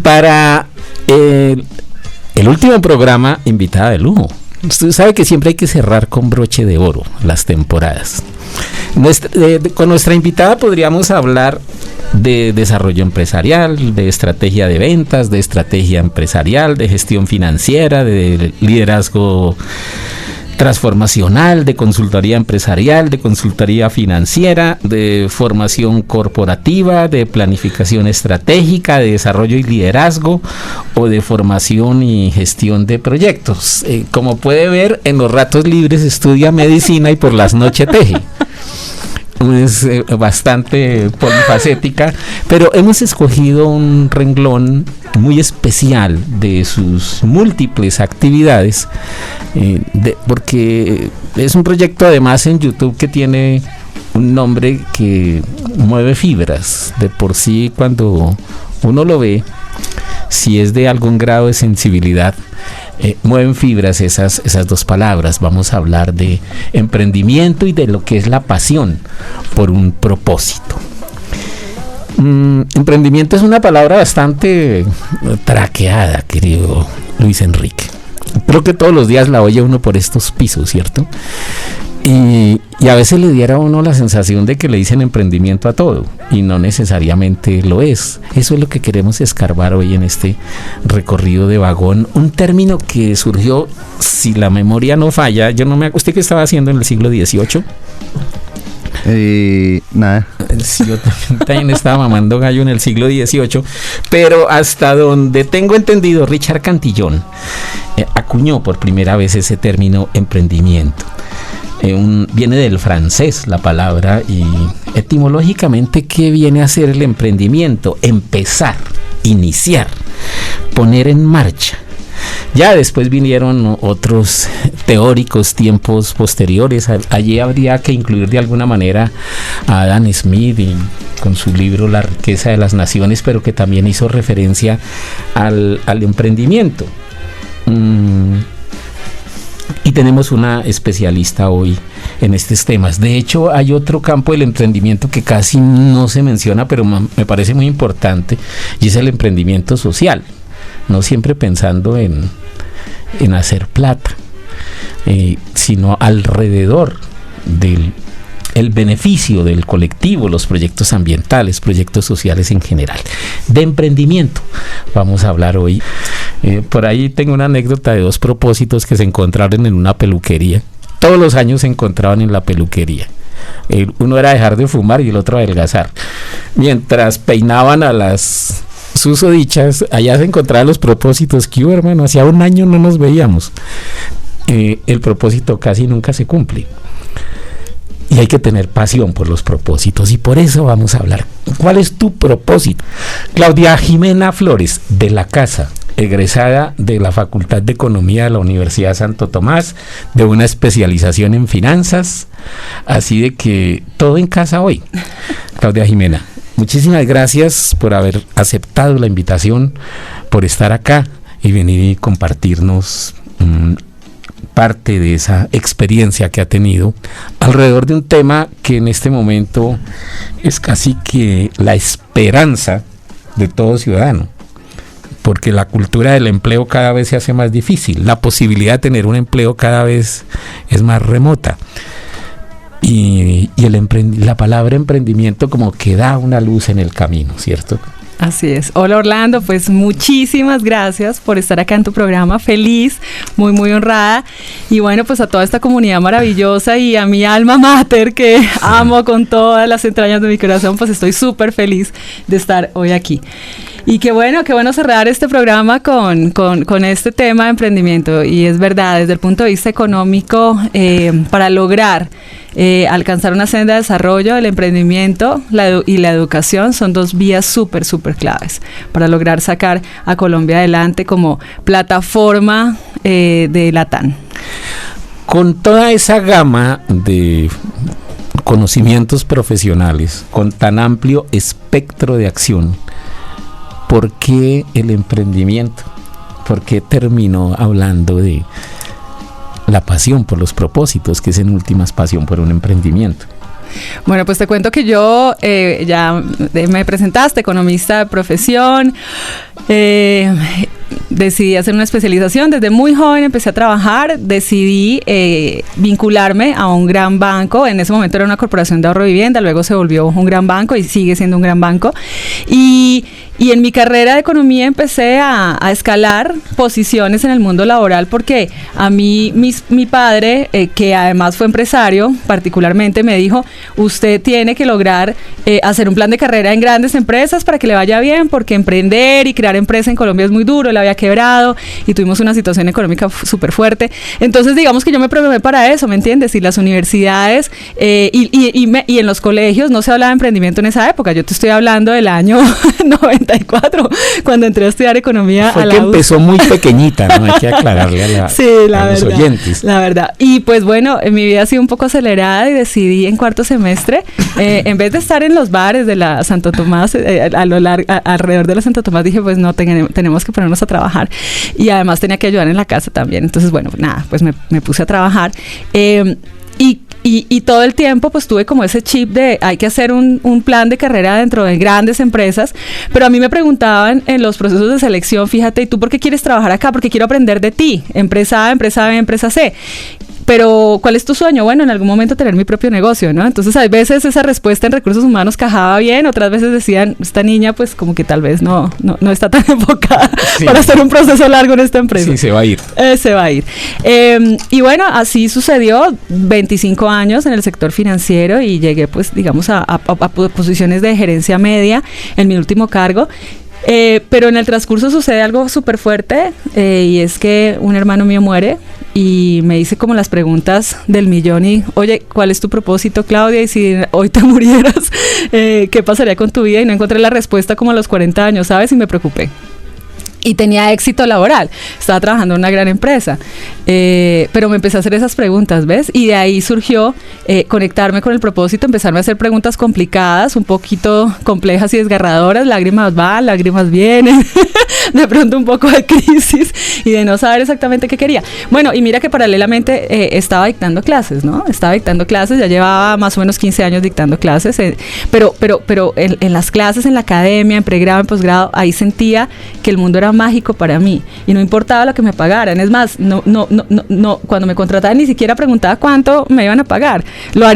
Para el último programa, invitada de lujo. Usted sabe que siempre hay que cerrar con broche de oro las temporadas. Con nuestra invitada podríamos hablar de desarrollo empresarial, de estrategia de ventas, de estrategia empresarial, de gestión financiera, de liderazgo transformacional, de consultoría empresarial, de consultoría financiera, de formación corporativa, de planificación estratégica, de desarrollo y liderazgo, o de formación y gestión de proyectos. Como puede ver, en los ratos libres estudia medicina y por las noches teje. Es bastante polifacética, pero hemos escogido un renglón muy especial de sus múltiples actividades, porque es un proyecto además en YouTube que tiene un nombre que mueve fibras. De por sí, cuando uno lo ve, si es de algún grado de sensibilidad, mueven fibras esas dos palabras. Vamos a hablar de emprendimiento y de lo que es la pasión por un propósito. Emprendimiento es una palabra bastante traqueada, querido Luis Enrique. Creo que todos los días la oye uno por estos pisos, ¿cierto? Y a veces le diera a uno la sensación de que le dicen emprendimiento a todo, y no necesariamente lo es. Eso es lo que queremos escarbar hoy en este recorrido de vagón, un término que surgió, si la memoria no falla, ¿usted qué estaba haciendo en el siglo XVIII? Nada. Sí, yo también estaba mamando gallo en el siglo XVIII, pero hasta donde tengo entendido, Richard Cantillon acuñó por primera vez ese término emprendimiento. Viene del francés la palabra, y etimológicamente, ¿qué viene a ser el emprendimiento? Empezar, iniciar, poner en marcha. Ya después vinieron otros teóricos, tiempos posteriores. Allí habría que incluir de alguna manera a Adam Smith con su libro La riqueza de las naciones, pero que también hizo referencia al emprendimiento. Y tenemos una especialista hoy en estos temas. De hecho, hay otro campo del emprendimiento que casi no se menciona, pero me parece muy importante, y es el emprendimiento social. No siempre pensando en hacer plata, sino alrededor del beneficio del colectivo, los proyectos ambientales, proyectos sociales en general. De emprendimiento vamos a hablar hoy. Por ahí tengo una anécdota de dos propósitos que se encontraron en una peluquería. Todos los años se encontraban en la peluquería. Uno era dejar de fumar y el otro adelgazar. Mientras peinaban a las susodichas, allá se encontraban los propósitos que hubo, hermano. Hacía un año no nos veíamos. El propósito casi nunca se cumple. Y hay que tener pasión por los propósitos, y por eso vamos a hablar. ¿Cuál es tu propósito? Claudia Jimena Flores, de la Casa, egresada de la Facultad de Economía de la Universidad Santo Tomás, de una especialización en finanzas, así de que todo en casa hoy. Claudia Jimena, muchísimas gracias por haber aceptado la invitación, por estar acá y venir y compartirnos parte de esa experiencia que ha tenido alrededor de un tema que en este momento es casi que la esperanza de todo ciudadano, porque la cultura del empleo cada vez se hace más difícil, la posibilidad de tener un empleo cada vez es más remota, y la palabra emprendimiento como que da una luz en el camino, ¿cierto? Así es. Hola Orlando, pues muchísimas gracias por estar acá en tu programa, feliz, muy muy honrada, y bueno, pues a toda esta comunidad maravillosa y a mi alma mater que amo con todas las entrañas de mi corazón, pues estoy súper feliz de estar hoy aquí. Y qué bueno cerrar este programa con este tema de emprendimiento, y es verdad, desde el punto de vista económico, para lograr alcanzar una senda de desarrollo, el emprendimiento y la educación son dos vías súper claves para lograr sacar a Colombia adelante como plataforma de LATAM. Con toda esa gama de conocimientos profesionales, con tan amplio espectro de acción, ¿por qué el emprendimiento? ¿Por qué terminó hablando de la pasión por los propósitos, que es en últimas pasión por un emprendimiento? Bueno, pues te cuento que yo ya me presentaste, economista de profesión, decidí hacer una especialización. Desde muy joven empecé a trabajar, decidí vincularme a un gran banco. En ese momento era una corporación de ahorro y vivienda, luego se volvió un gran banco y sigue siendo un gran banco. Y en mi carrera de economía empecé a escalar posiciones en el mundo laboral, porque a mí mi padre, que además fue empresario, particularmente me dijo: usted tiene que lograr hacer un plan de carrera en grandes empresas para que le vaya bien, porque emprender y crear empresa en Colombia es muy duro. Él había quebrado y tuvimos una situación económica súper fuerte. Entonces, digamos que yo me programé para eso, ¿me entiendes? Y las universidades y en los colegios no se hablaba de emprendimiento en esa época. Yo te estoy hablando del año 94, cuando entré a estudiar economía. Fue a la que empezó muy pequeñita, ¿no? Hay que aclararle a los oyentes. La verdad. Y pues bueno, mi vida ha sido un poco acelerada y decidí en cuarto semestre, en vez de estar en los bares de la Santo Tomás, alrededor de la Santo Tomás, dije, pues no, tenemos que ponernos a trabajar. Y además tenía que ayudar en la casa también. Entonces, bueno, nada, pues me puse a trabajar. Y todo el tiempo pues tuve como ese chip de hay que hacer un plan de carrera dentro de grandes empresas, pero a mí me preguntaban en los procesos de selección: fíjate, ¿y tú por qué quieres trabajar acá? Porque quiero aprender de ti, empresa A, empresa B, empresa C. Pero, ¿cuál es tu sueño? Bueno, en algún momento tener mi propio negocio, ¿no? Entonces, a veces esa respuesta en recursos humanos cajaba bien, otras veces decían, esta niña, pues, como que tal vez no está tan enfocada para hacer un proceso largo en esta empresa. Sí, se va a ir. Se va a ir. Y bueno, así sucedió, 25 años en el sector financiero, y llegué, pues, digamos, a posiciones de gerencia media en mi último cargo. Pero en el transcurso sucede algo súper fuerte, y es que un hermano mío muere y me hice como las preguntas del millón y: oye, ¿cuál es tu propósito, Claudia? Y si hoy te murieras, ¿qué pasaría con tu vida? Y no encontré la respuesta como a los 40 años, ¿sabes? Y me preocupé. Y tenía éxito laboral, estaba trabajando en una gran empresa, pero me empecé a hacer esas preguntas, ¿ves? Y de ahí surgió conectarme con el propósito, empezarme a hacer preguntas complicadas, un poquito complejas y desgarradoras, lágrimas van, lágrimas vienen, de pronto un poco de crisis y de no saber exactamente qué quería. Bueno, y mira que paralelamente estaba dictando clases, ¿no? Estaba dictando clases, ya llevaba más o menos 15 años dictando clases, pero en las clases, en la academia, en pregrado, en posgrado, ahí sentía que el mundo era mágico para mí y no importaba lo que me pagaran. Es más, no, cuando me contrataban ni siquiera preguntaba cuánto me iban a pagar. Lo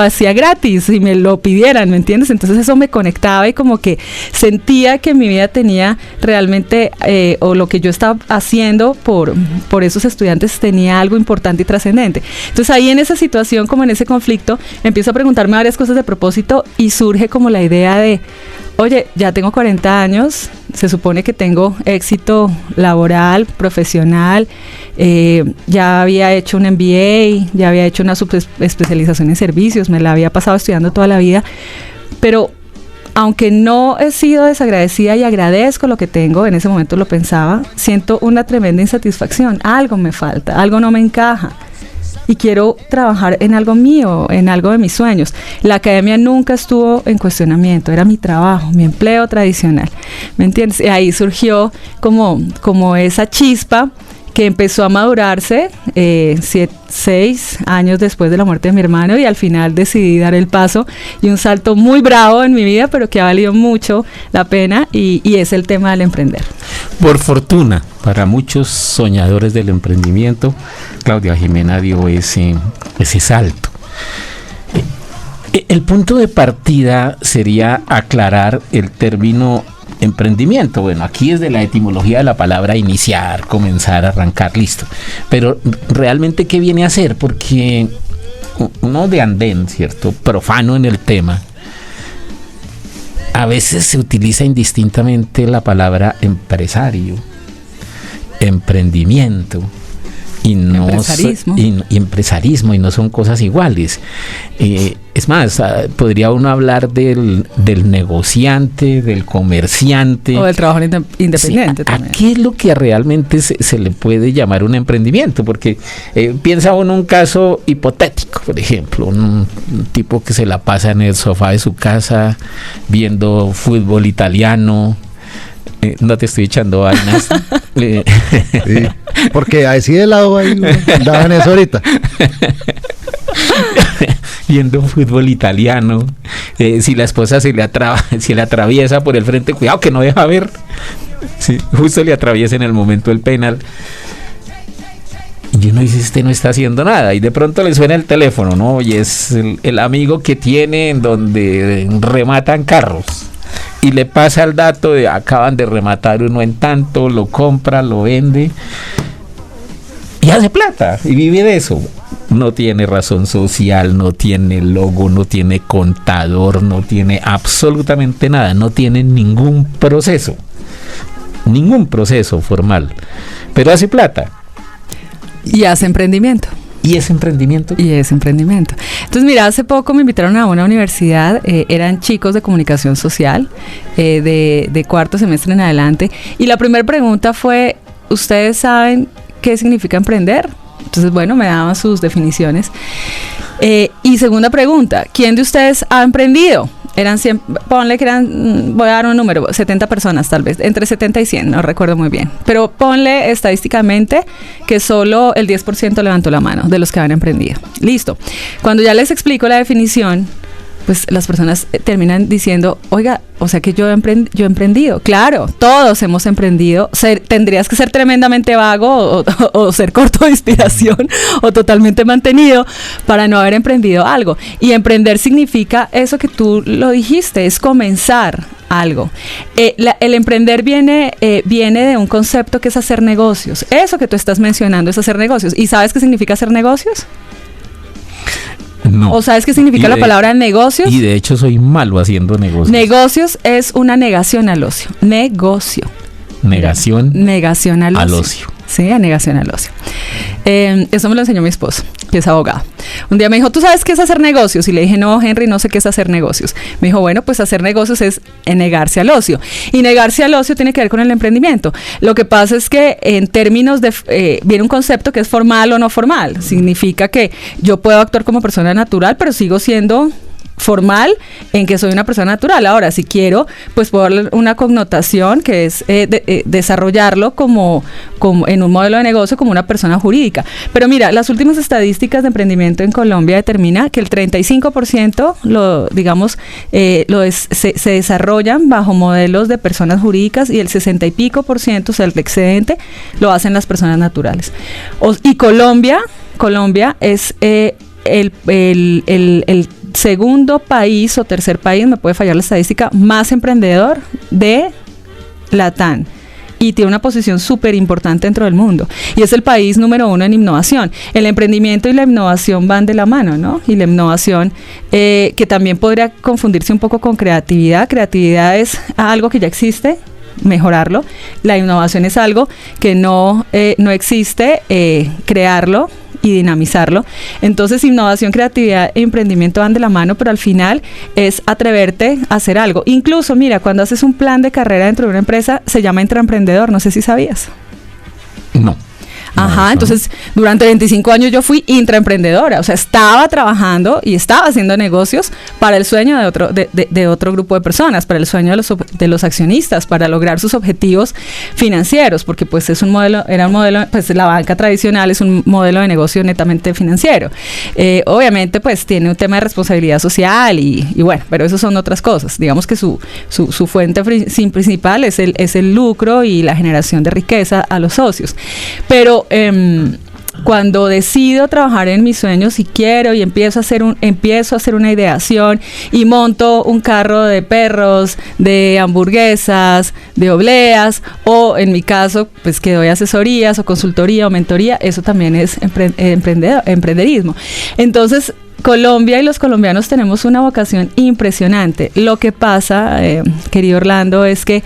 hacía gratis si me lo pidieran, ¿me entiendes? Entonces eso me conectaba y como que sentía que mi vida tenía realmente, o lo que yo estaba haciendo por esos estudiantes tenía algo importante y trascendente. Entonces ahí en esa situación, como en ese conflicto, empiezo a preguntarme varias cosas de propósito y surge como la idea de: oye, ya tengo 40 años, se supone que tengo éxito laboral, profesional, ya había hecho un MBA, ya había hecho una subespecialización en servicios, me la había pasado estudiando toda la vida, pero aunque no he sido desagradecida y agradezco lo que tengo, en ese momento lo pensaba, siento una tremenda insatisfacción, algo me falta, algo no me encaja. Y quiero trabajar en algo mío, en algo de mis sueños. La academia nunca estuvo en cuestionamiento, era mi trabajo, mi empleo tradicional, ¿me entiendes? Y ahí surgió como esa chispa que empezó a madurarse 6 años después de la muerte de mi hermano, y al final decidí dar el paso y un salto muy bravo en mi vida, pero que ha valido mucho la pena, y es el tema del emprender. Por fortuna, para muchos soñadores del emprendimiento, Claudia Jimena dio ese salto. El punto de partida sería aclarar el término emprendimiento. Bueno, aquí es de la etimología de la palabra iniciar, comenzar, arrancar, listo. Pero realmente, ¿qué viene a ser? Porque uno de andén, ¿cierto?, profano en el tema, a veces se utiliza indistintamente la palabra empresario, emprendimiento, y no empresarismo, y no son cosas iguales. Es más, podría uno hablar del negociante, del comerciante, o del trabajador independiente, sí, también. ¿A qué es lo que realmente se le puede llamar un emprendimiento? Porque piensa uno un caso hipotético, por ejemplo, un tipo que se la pasa en el sofá de su casa viendo fútbol italiano. No te estoy echando vainas. Sí, porque así de lado ahí andaban eso ahorita. viendo fútbol italiano, si la esposa se le atraviesa por el frente, cuidado que no deja ver, sí, justo le atraviesa en el momento del penal. Y uno dice, no está haciendo nada, y de pronto le suena el teléfono, ¿no? Y es el amigo que tiene en donde rematan carros, y le pasa el dato de acaban de rematar uno en tanto, lo compra, lo vende, y hace plata, y vive de eso. No tiene razón social, no tiene logo, no tiene contador, no tiene absolutamente nada, no tiene ningún proceso formal, pero hace plata. Y hace emprendimiento. ¿Y es emprendimiento? Y es emprendimiento. Entonces, mira, hace poco me invitaron a una universidad, eran chicos de comunicación social, de cuarto semestre en adelante, y la primera pregunta fue, ¿ustedes saben qué significa emprender? Entonces, bueno, me daban sus definiciones. Y segunda pregunta, ¿quién de ustedes ha emprendido? Eran 100, ponle que eran, voy a dar un número, 70 personas tal vez, entre 70 y 100, no recuerdo muy bien. Pero ponle estadísticamente que solo el 10% levantó la mano de los que han emprendido. Listo. Cuando ya les explico la definición, pues las personas terminan diciendo, oiga, o sea que yo he emprendido. Claro, todos hemos emprendido. Tendrías que ser tremendamente vago o ser corto de inspiración o totalmente mantenido para no haber emprendido algo. Y emprender significa eso que tú lo dijiste, es comenzar algo. El emprender viene de un concepto que es hacer negocios. Eso que tú estás mencionando es hacer negocios. ¿Y sabes qué significa hacer negocios? No. ¿O sabes qué significa la palabra negocios? Y de hecho soy malo haciendo negocios. Negocios es una negación al ocio. Negocio. Negación al ocio. Sí, a negación al ocio. Eso me lo enseñó mi esposo, que es abogado. Un día me dijo, ¿tú sabes qué es hacer negocios? Y le dije, no, Henry, no sé qué es hacer negocios. Me dijo, bueno, pues hacer negocios es negarse al ocio. Y negarse al ocio tiene que ver con el emprendimiento. Lo que pasa es que en términos de... viene un concepto que es formal o no formal. Significa que yo puedo actuar como persona natural, pero sigo siendo formal en que soy una persona natural. Ahora, si quiero, pues puedo darle una connotación que es desarrollarlo como en un modelo de negocio, como una persona jurídica. Pero mira, las últimas estadísticas de emprendimiento en Colombia determina que el 35% se desarrollan bajo modelos de personas jurídicas y el 60 y pico %, o sea, el excedente, lo hacen las personas naturales. Y Colombia es el segundo país o tercer país, me puede fallar la estadística, más emprendedor de Latam, y tiene una posición súper importante dentro del mundo, y es el país número 1 en innovación. El emprendimiento y la innovación van de la mano, ¿no? Y la innovación, que también podría confundirse un poco con creatividad. Creatividad es algo que ya existe, mejorarlo. La innovación es algo que no existe, crearlo y dinamizarlo. Entonces, innovación, creatividad e emprendimiento van de la mano, pero al final es atreverte a hacer algo. Incluso, mira, cuando haces un plan de carrera dentro de una empresa, se llama intraemprendedor. No sé si sabías. No. Ajá, entonces durante 25 años yo fui intraemprendedora, o sea, estaba trabajando y estaba haciendo negocios para el sueño de otro grupo de personas, para el sueño de los accionistas, para lograr sus objetivos financieros, porque pues era un modelo, pues la banca tradicional es un modelo de negocio netamente financiero. Obviamente pues tiene un tema de responsabilidad social y bueno, pero eso son otras cosas. Digamos que su fuente principal es el lucro y la generación de riqueza a los socios. Pero cuando decido trabajar en mis sueños y quiero y empiezo a hacer una ideación y monto un carro de perros, de hamburguesas, de obleas, o en mi caso pues que doy asesorías o consultoría o mentoría, eso también es emprenderismo. Entonces, Colombia y los colombianos tenemos una vocación impresionante. Lo que pasa, querido Orlando, es que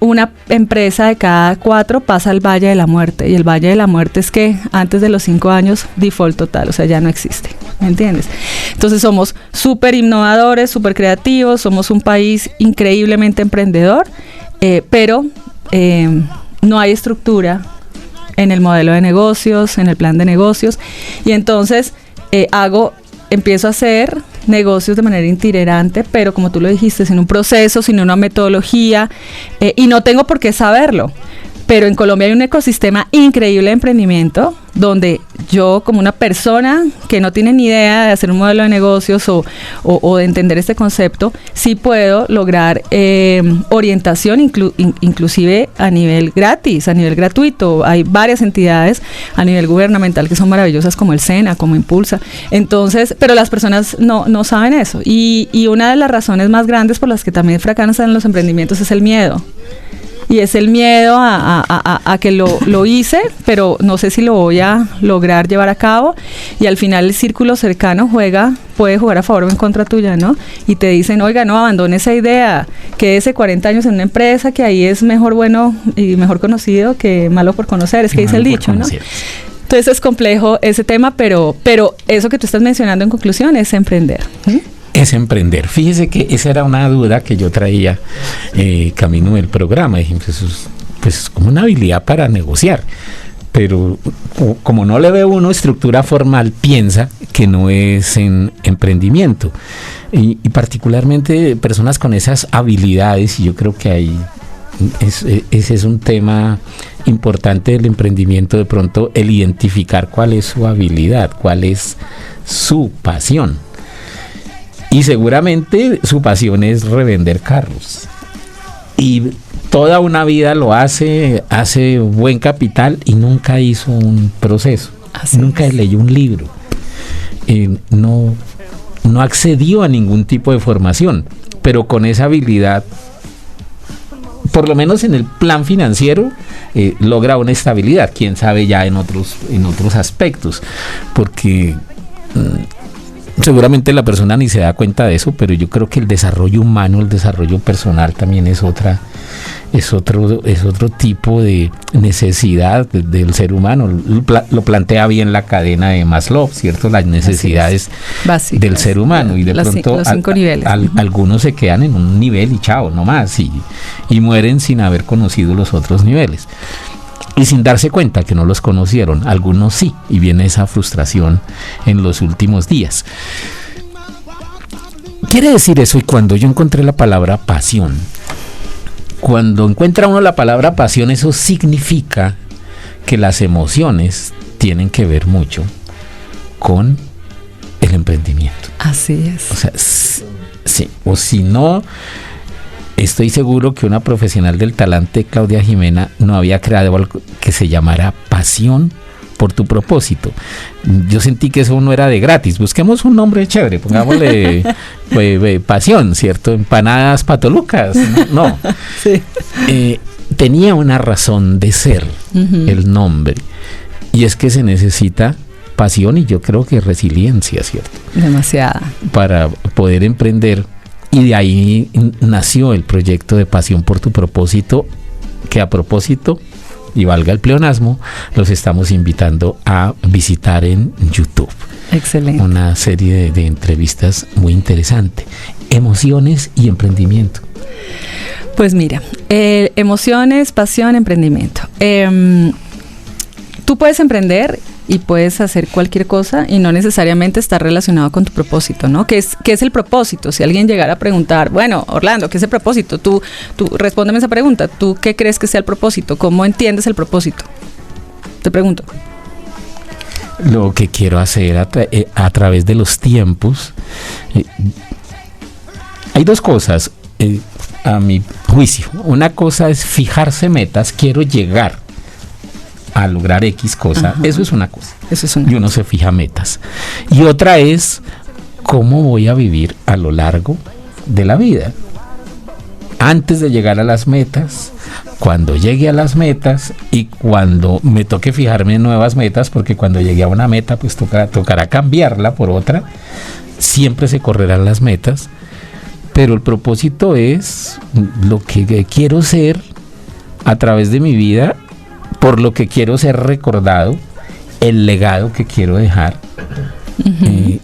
una empresa de cada 4 pasa al Valle de la Muerte, y el Valle de la Muerte es que antes de los 5 años default total, o sea, ya no existe, ¿me entiendes? Entonces somos súper innovadores, súper creativos, somos un país increíblemente emprendedor, pero no hay estructura en el modelo de negocios, en el plan de negocios, y entonces empiezo a hacer negocios de manera itinerante, pero como tú lo dijiste, sin un proceso, sin una metodología, y no tengo por qué saberlo, Pero en Colombia hay un ecosistema increíble de emprendimiento donde yo, como una persona que no tiene ni idea de hacer un modelo de negocios o de entender este concepto, sí puedo lograr orientación inclusive a nivel gratis, a nivel gratuito. Hay varias entidades a nivel gubernamental que son maravillosas, como el SENA, como Impulsa. Entonces, pero las personas no saben eso. Y una de las razones más grandes por las que también fracasan los emprendimientos es el miedo. Y es el miedo a que lo hice, pero no sé si lo voy a lograr llevar a cabo. Y al final el círculo cercano puede jugar a favor o en contra tuya, ¿no? Y te dicen, oiga, no, abandone esa idea, quédese 40 años en una empresa, que ahí es mejor bueno y mejor conocido que malo por conocer, es que dice el dicho, ¿no? Entonces es complejo ese tema, pero eso que tú estás mencionando en conclusión es emprender. Es emprender. Fíjese que esa era una duda que yo traía camino del programa. Dije, pues es como una habilidad para negociar. Pero como no le ve uno estructura formal, piensa que no es en emprendimiento. Y particularmente personas con esas habilidades, y yo creo que ese es un tema importante del emprendimiento, de pronto el identificar cuál es su habilidad, cuál es su pasión. Y seguramente su pasión es revender carros. Y toda una vida lo hace buen capital y nunca hizo un proceso. Nunca leyó un libro. No accedió a ningún tipo de formación. Pero con esa habilidad, por lo menos en el plan financiero, logra una estabilidad. Quién sabe ya en otros aspectos. Porque seguramente la persona ni se da cuenta de eso, pero yo creo que el desarrollo humano, el desarrollo personal también es otro tipo de necesidad del ser humano. Lo plantea bien la cadena de Maslow, ¿cierto? Las necesidades básicas del ser humano, y de pronto los 5 niveles. Algunos se quedan en un nivel y chao, no más, y mueren sin haber conocido los otros niveles. Y sin darse cuenta que no los conocieron, algunos sí, y viene esa frustración en los últimos días. Quiere decir eso, y cuando yo encontré la palabra pasión, cuando encuentra uno la palabra pasión, eso significa que las emociones tienen que ver mucho con el emprendimiento. Así es. O sea, sí, o si no, estoy seguro que una profesional del talante, Claudia Jimena, no había creado algo que se llamara pasión por tu propósito. Yo sentí que eso no era de gratis. Busquemos un nombre chévere, pongámosle pasión, ¿cierto? Empanadas Patolucas. No. Sí. Tenía una razón de ser el nombre. Y es que se necesita pasión y yo creo que resiliencia, ¿cierto? Demasiada. Para poder emprender. Y de ahí nació el proyecto de Pasión por tu propósito, que a propósito, y valga el pleonasmo, los estamos invitando a visitar en YouTube. Excelente. Una serie de entrevistas muy interesante. Emociones y emprendimiento. Pues mira, emociones, pasión, emprendimiento. Tú puedes emprender y puedes hacer cualquier cosa y no necesariamente estar relacionado con tu propósito, ¿no? ¿Qué es el propósito? Si alguien llegara a preguntar, bueno, Orlando, ¿qué es el propósito? Tú respóndeme esa pregunta. ¿Tú qué crees que sea el propósito? ¿Cómo entiendes el propósito? Te pregunto. Lo que quiero hacer a través de los tiempos. Hay dos cosas, a mi juicio. Una cosa es fijarse metas, quiero llegar a lograr X cosa. Ajá. Eso es una cosa. Y uno se fija metas. Y otra es cómo voy a vivir a lo largo de la vida. Antes de llegar a las metas, cuando llegue a las metas y cuando me toque fijarme en nuevas metas, porque cuando llegue a una meta, pues tocará cambiarla por otra. Siempre se correrán las metas, pero el propósito es lo que quiero ser a través de mi vida, por lo que quiero ser recordado, el legado que quiero dejar. Uh-huh.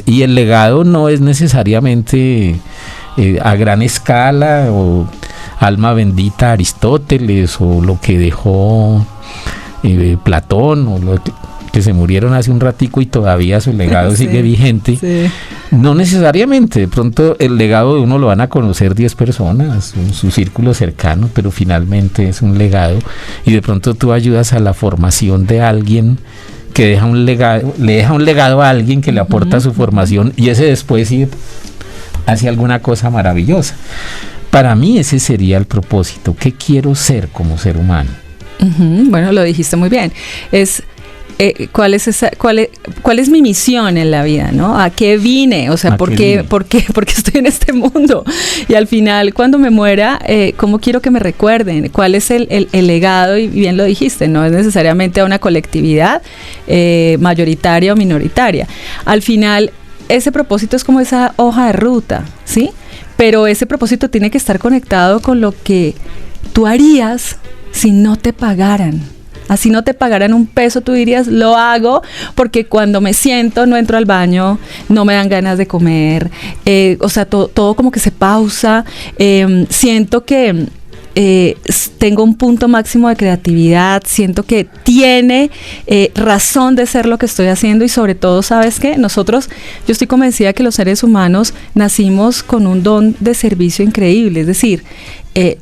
Y el legado no es necesariamente a gran escala, o alma bendita Aristóteles, o lo que dejó Platón, o que se murieron hace un ratico y todavía su legado Sí, sigue vigente. sí. No necesariamente, de pronto el legado de uno lo van a conocer 10 personas, su círculo cercano, pero finalmente es un legado y de pronto tú ayudas a la formación de alguien que deja un legado, le deja un legado a alguien que le aporta su formación y ese después sí hace alguna cosa maravillosa. Para mí ese sería el propósito. ¿Qué quiero ser como ser humano? Bueno, lo dijiste muy bien. ¿Cuál es mi misión en la vida, ¿no? ¿A qué vine? O sea, ¿por qué estoy en este mundo? Y al final, cuando me muera, ¿cómo quiero que me recuerden? ¿Cuál es el legado? Y bien lo dijiste, no es necesariamente a una colectividad mayoritaria o minoritaria. Al final, ese propósito es como esa hoja de ruta, ¿sí? Pero ese propósito tiene que estar conectado con lo que tú harías si no te pagaran. Así no te pagaran un peso, tú dirías, lo hago porque cuando me siento no entro al baño, no me dan ganas de comer, o sea, todo como que se pausa, siento que tengo un punto máximo de creatividad, siento que tiene razón de ser lo que estoy haciendo y sobre todo, ¿sabes qué? Yo estoy convencida que los seres humanos nacimos con un don de servicio increíble, es decir,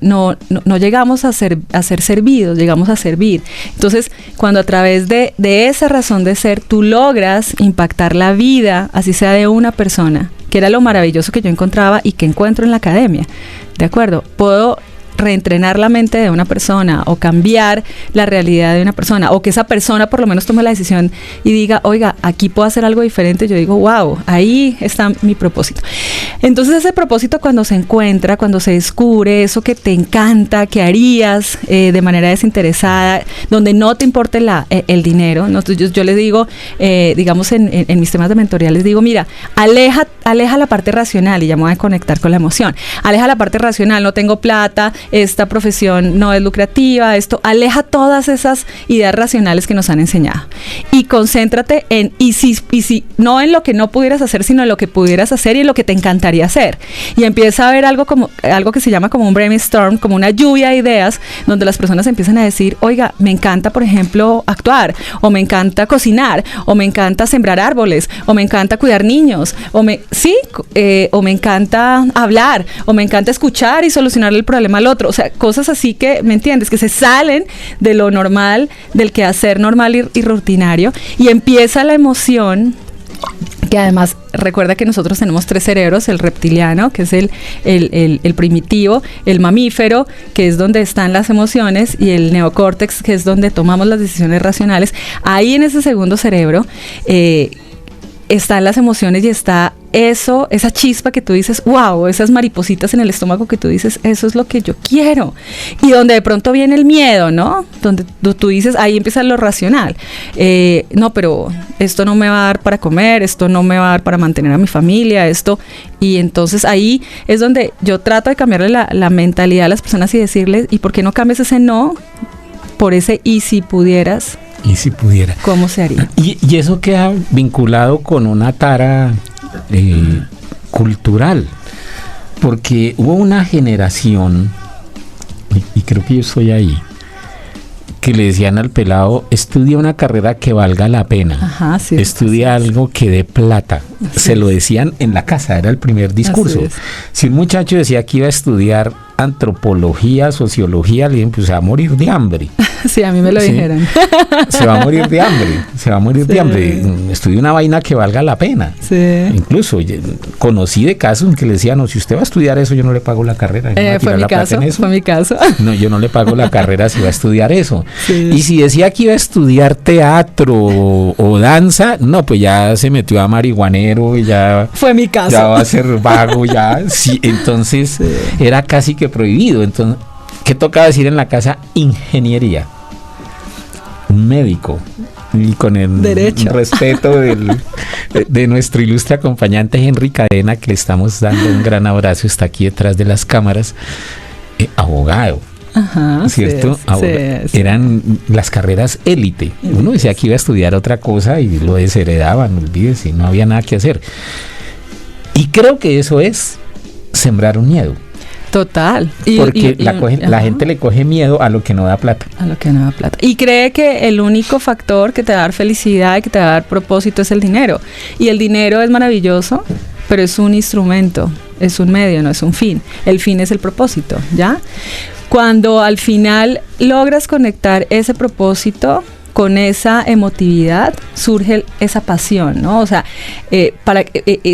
no llegamos a ser servidos, llegamos a servir. Entonces, cuando a través de esa razón de ser tú logras impactar la vida, así sea de una persona, que era lo maravilloso que yo encontraba y que encuentro en la academia, ¿de acuerdo? Puedo reentrenar la mente de una persona o cambiar la realidad de una persona o que esa persona por lo menos tome la decisión y diga, oiga, aquí puedo hacer algo diferente. Yo digo, wow, ahí está mi propósito. Entonces ese propósito cuando se encuentra, cuando se descubre eso que te encanta, que harías de manera desinteresada, donde no te importe el dinero, ¿no? Entonces yo les digo, digamos en mis temas de mentoría les digo, mira, aleja la parte racional y ya me voy a conectar con la emoción, aleja la parte racional, no tengo plata, esta profesión no es lucrativa, aleja todas esas ideas racionales que nos han enseñado y concéntrate y si no en lo que no pudieras hacer, sino en lo que pudieras hacer y en lo que te encantaría hacer, y empieza a ver algo que se llama como un brainstorm, como una lluvia de ideas donde las personas empiezan a decir, oiga, me encanta por ejemplo actuar, o me encanta cocinar, o me encanta sembrar árboles, o me encanta cuidar niños, o me encanta hablar, o me encanta escuchar y solucionar el problema al otro. O sea, cosas así que, ¿me entiendes? Que se salen de lo normal, del quehacer normal y rutinario, y empieza la emoción, que además recuerda que nosotros tenemos 3 cerebros, el reptiliano, que es el primitivo, el mamífero, que es donde están las emociones, y el neocórtex, que es donde tomamos las decisiones racionales. Ahí en ese segundo cerebro están las emociones y está esa chispa que tú dices, wow, esas maripositas en el estómago que tú dices, eso es lo que yo quiero. Y donde de pronto viene el miedo, ¿no? Donde tú dices, ahí empieza lo racional. No, pero esto no me va a dar para comer, esto no me va a dar para mantener a mi familia, y entonces ahí es donde yo trato de cambiarle la mentalidad a las personas y decirles, ¿y por qué no cambias ese no por ese y si pudieras? Y si pudiera. ¿Cómo se haría? Y eso queda vinculado con una tara cultural, porque hubo una generación, y creo que yo estoy ahí, que le decían al pelado, estudia una carrera que valga la pena. Ajá, sí, estudia algo que dé plata. Se lo decían en la casa, era el primer discurso. Si un muchacho decía que iba a estudiar antropología, sociología, le dicen, pues se va a morir de hambre. Sí, a mí me lo dijeron. Se va a morir de hambre, Estudia una vaina que valga la pena. Sí. Incluso conocí de casos en que le decían, no, si usted va a estudiar eso, yo no le pago la carrera. Fue mi caso. No, yo no le pago la carrera si va a estudiar eso. Sí. Y si decía que iba a estudiar teatro o danza, no, pues ya se metió a marihuanero y ya... Fue mi caso. Ya va a ser vago, ya. Sí, entonces era casi que prohibido. Entonces, ¿qué toca decir en la casa? Ingeniería. Un médico. Y con el respeto de nuestro ilustre acompañante Henry Cadena, que le estamos dando un gran abrazo, está aquí detrás de las cámaras, abogado. Ajá, ¿cierto? Sí. Eran las carreras élite. Uno decía que iba a estudiar otra cosa y lo desheredaban, olvídese, no había nada que hacer. Y creo que eso es sembrar un miedo. Total. Porque la gente le coge miedo a lo que no da plata. A lo que no da plata. Y cree que el único factor que te va a dar felicidad y que te va a dar propósito es el dinero. Y el dinero es maravilloso, pero es un instrumento, es un medio, no es un fin. El fin es el propósito, ¿ya? Cuando al final logras conectar ese propósito con esa emotividad, surge esa pasión, ¿no? O sea,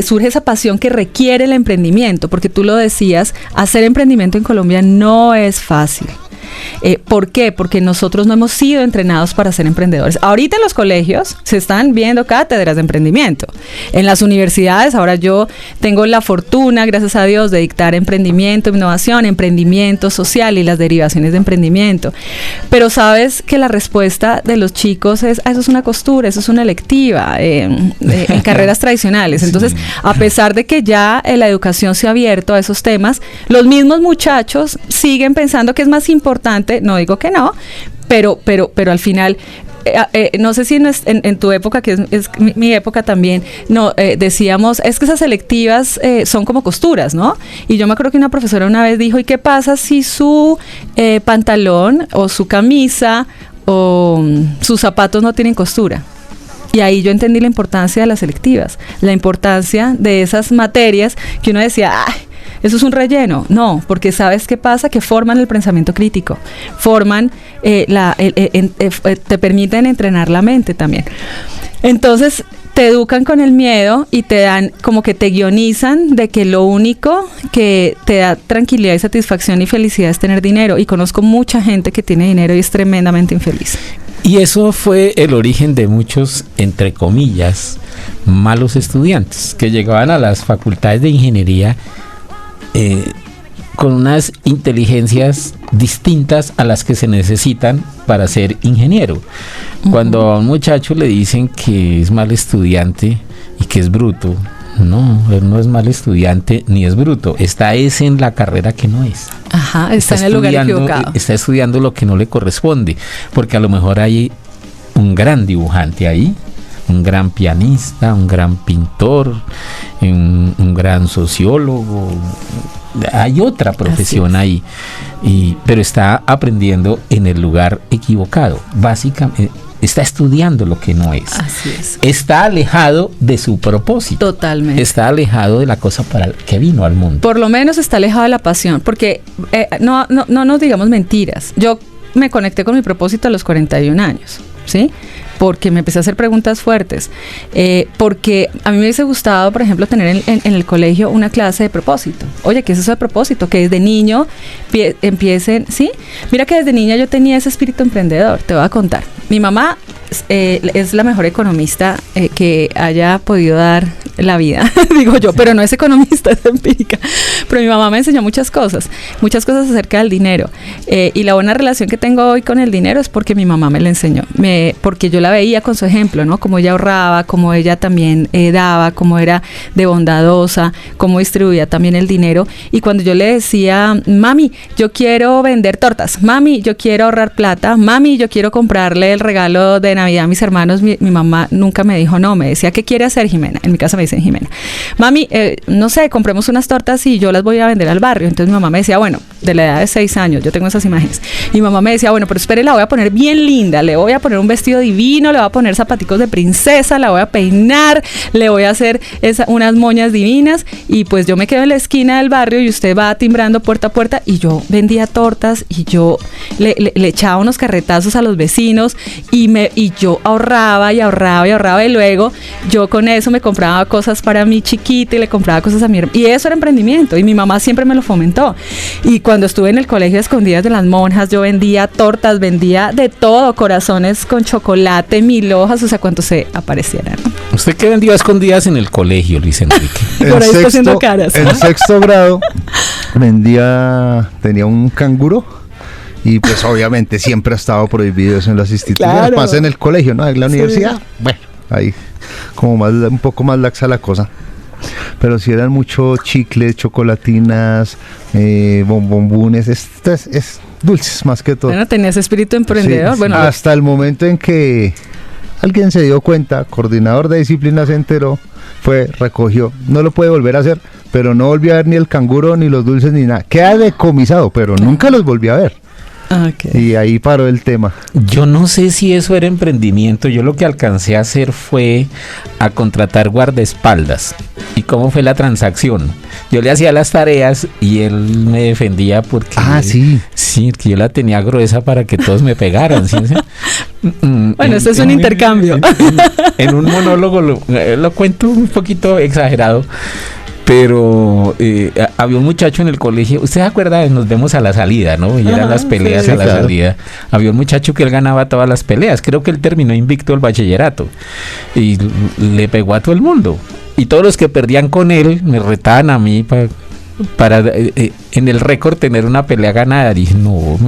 surge esa pasión que requiere el emprendimiento, porque tú lo decías, hacer emprendimiento en Colombia no es fácil. ¿Por qué? Porque nosotros no hemos sido entrenados para ser emprendedores. Ahorita en los colegios se están viendo cátedras de emprendimiento. En las universidades, ahora yo tengo la fortuna, gracias a Dios, de dictar emprendimiento, innovación, emprendimiento social y las derivaciones de emprendimiento. Pero sabes que la respuesta de los chicos es, eso es una costura, eso es una electiva en carreras tradicionales. Entonces, a pesar de que ya la educación se ha abierto a esos temas, los mismos muchachos siguen pensando que es más importante, no digo que no, pero al final, no sé si en tu época, que es mi época también, decíamos, es que esas selectivas son como costuras, ¿no? Y yo me acuerdo que una profesora una vez dijo, ¿y qué pasa si su pantalón o su camisa o sus zapatos no tienen costura? Y ahí yo entendí la importancia de las selectivas, la importancia de esas materias que uno decía, ¡ay! Eso es un relleno. No, porque ¿sabes qué pasa? Que forman el pensamiento crítico, forman, te permiten entrenar la mente también. Entonces, te educan con el miedo y te dan, como que te guionizan de que lo único que te da tranquilidad y satisfacción y felicidad es tener dinero. Y conozco mucha gente que tiene dinero y es tremendamente infeliz. Y eso fue el origen de muchos, entre comillas, malos estudiantes que llegaban a las facultades de ingeniería con unas inteligencias distintas a las que se necesitan para ser ingeniero. Uh-huh. Cuando a un muchacho le dicen que es mal estudiante y que es bruto, no, él no es mal estudiante ni es bruto, está en la carrera que no es. Ajá, está en el lugar equivocado. Está estudiando lo que no le corresponde, porque a lo mejor hay un gran dibujante ahí, un gran pianista, un gran pintor, un gran sociólogo. Hay otra profesión ahí, pero está aprendiendo en el lugar equivocado. Básicamente, está estudiando lo que no es. Así es. Está alejado de su propósito. Totalmente. Está alejado de la cosa para que vino al mundo. Por lo menos está alejado de la pasión, porque no nos digamos mentiras. Yo me conecté con mi propósito a los 41 años, ¿sí? Porque me empecé a hacer preguntas fuertes, porque a mí me hubiese gustado, por ejemplo, tener en el colegio una clase de propósito. Oye, ¿qué es eso de propósito? Que desde niño empiecen, ¿sí? Mira que desde niña yo tenía ese espíritu emprendedor, te voy a contar. Mi mamá es la mejor economista que haya podido dar la vida, digo yo, pero no es economista, es empírica. Pero mi mamá me enseñó muchas cosas acerca del dinero. Y la buena relación que tengo hoy con el dinero es porque mi mamá me la enseñó, porque yo la veía con su ejemplo, ¿no? Cómo ella ahorraba, cómo ella también daba, cómo era de bondadosa, cómo distribuía también el dinero. Y cuando yo le decía, mami, yo quiero vender tortas, mami, yo quiero ahorrar plata, mami, yo quiero comprarle el regalo de Navidad a mis hermanos, mi mamá nunca me dijo no, me decía, ¿qué quiere hacer, Jimena? En mi casa me dicen Jimena. Mami, no sé, compremos unas tortas y yo las voy a vender al barrio. Entonces mi mamá me decía, bueno, de la edad de 6 años, yo tengo esas imágenes. Mi mamá me decía, bueno, pero espere, la voy a poner bien linda, le voy a poner un vestido divino, le voy a poner zapaticos de princesa, la voy a peinar, le voy a hacer unas moñas divinas, y pues yo me quedo en la esquina del barrio y usted va timbrando puerta a puerta, y yo vendía tortas y yo le echaba unos carretazos a los vecinos y yo ahorraba y luego yo con eso me compraba cosas para mi chiquita y le compraba cosas a mi hermano, y eso era emprendimiento, y mi mamá siempre me lo fomentó. Y cuando estuve en el colegio escondidas de las monjas, yo vendía tortas, vendía de todo, corazones con chocolate, 1000 hojas, o sea, cuanto se apareciera, ¿no? ¿Usted qué vendía a escondidas en el colegio, Luis Enrique? Por ahí está haciendo caras. En sexto grado tenía un canguro. Y pues obviamente siempre ha estado prohibido eso en las instituciones, claro. Más en el colegio, ¿no? En la universidad, bueno, ahí como un poco más laxa la cosa. Pero si eran mucho chicles, chocolatinas, bombones, es dulces más que todo. Bueno, tenía ese espíritu emprendedor. Sí, bueno, hasta el momento en que alguien se dio cuenta, coordinador de disciplina se enteró, recogió, no lo puede volver a hacer, pero no volví a ver ni el canguro, ni los dulces, ni nada. Queda decomisado, pero nunca los volví a ver. Okay. Y ahí paró el tema. Yo no sé si eso era emprendimiento. Yo lo que alcancé a hacer fue a contratar guardaespaldas. ¿Y cómo fue la transacción? Yo le hacía las tareas y él me defendía porque... sí. Sí, que yo la tenía gruesa para que todos me pegaran. ¿Sí? Bueno, esto es un intercambio. En un monólogo lo cuento un poquito exagerado. Pero había un muchacho en el colegio, usted se acuerda de Nos vemos a la salida, ¿no? Y eran las peleas sí, a la claro. salida. Había un muchacho que él ganaba todas las peleas. Creo que él terminó invicto el bachillerato. Y le pegó a todo el mundo. Y todos los que perdían con él me retaban a mí para en el récord tener una pelea ganada. Dije, no,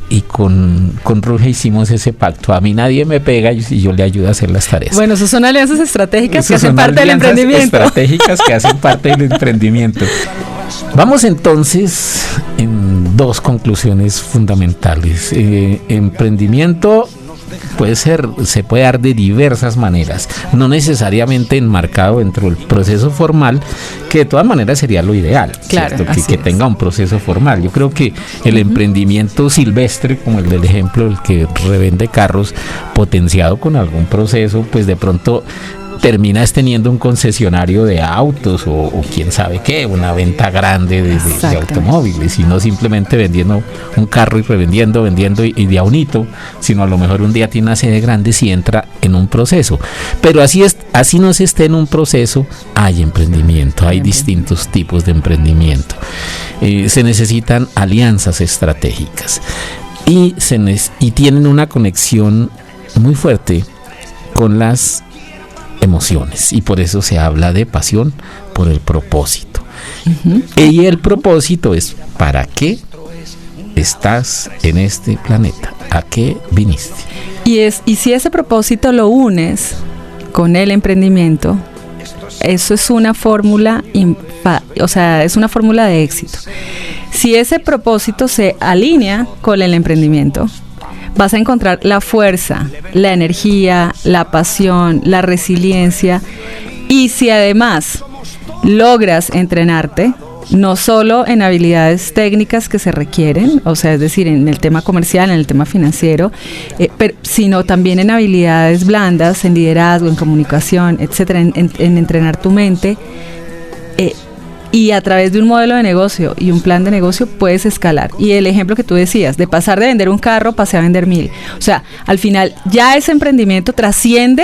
y con Ruge hicimos ese pacto. A mí nadie me pega y yo le ayudo a hacer las tareas. Bueno, esas son alianzas estratégicas que hacen parte del emprendimiento. Estratégicas que hacen parte del emprendimiento. Vamos entonces en dos conclusiones fundamentales. Emprendimiento se puede dar de diversas maneras, no necesariamente enmarcado dentro del proceso formal, que de todas maneras sería lo ideal, claro, que tenga un proceso formal. Yo creo que el emprendimiento silvestre, como el del ejemplo, el que revende carros, potenciado con algún proceso, pues de pronto terminas teniendo un concesionario de autos o quién sabe qué, una venta grande de automóviles, y no simplemente vendiendo un carro y revendiendo, vendiendo y de a un hito, sino a lo mejor un día tiene una sede grande y entra en un proceso. Pero así no se esté en un proceso, hay emprendimiento, hay distintos tipos de emprendimiento. Se necesitan alianzas estratégicas y tienen una conexión muy fuerte con las emociones, y por eso se habla de pasión por el propósito. Y el propósito es: ¿para qué estás en este planeta? ¿A qué viniste? Y si ese propósito lo unes con el emprendimiento, eso es una fórmula, es una fórmula de éxito. Si ese propósito se alinea con el emprendimiento, vas a encontrar la fuerza, la energía, la pasión, la resiliencia. Y si además logras entrenarte, no solo en habilidades técnicas que se requieren, o sea, es decir, en el tema comercial, en el tema financiero, sino también en habilidades blandas, en liderazgo, en comunicación, etcétera, en entrenar tu mente, y a través de un modelo de negocio y un plan de negocio puedes escalar. Y el ejemplo que tú decías, de pasar de vender un carro, pasé a vender 1000. O sea, al final ya ese emprendimiento trasciende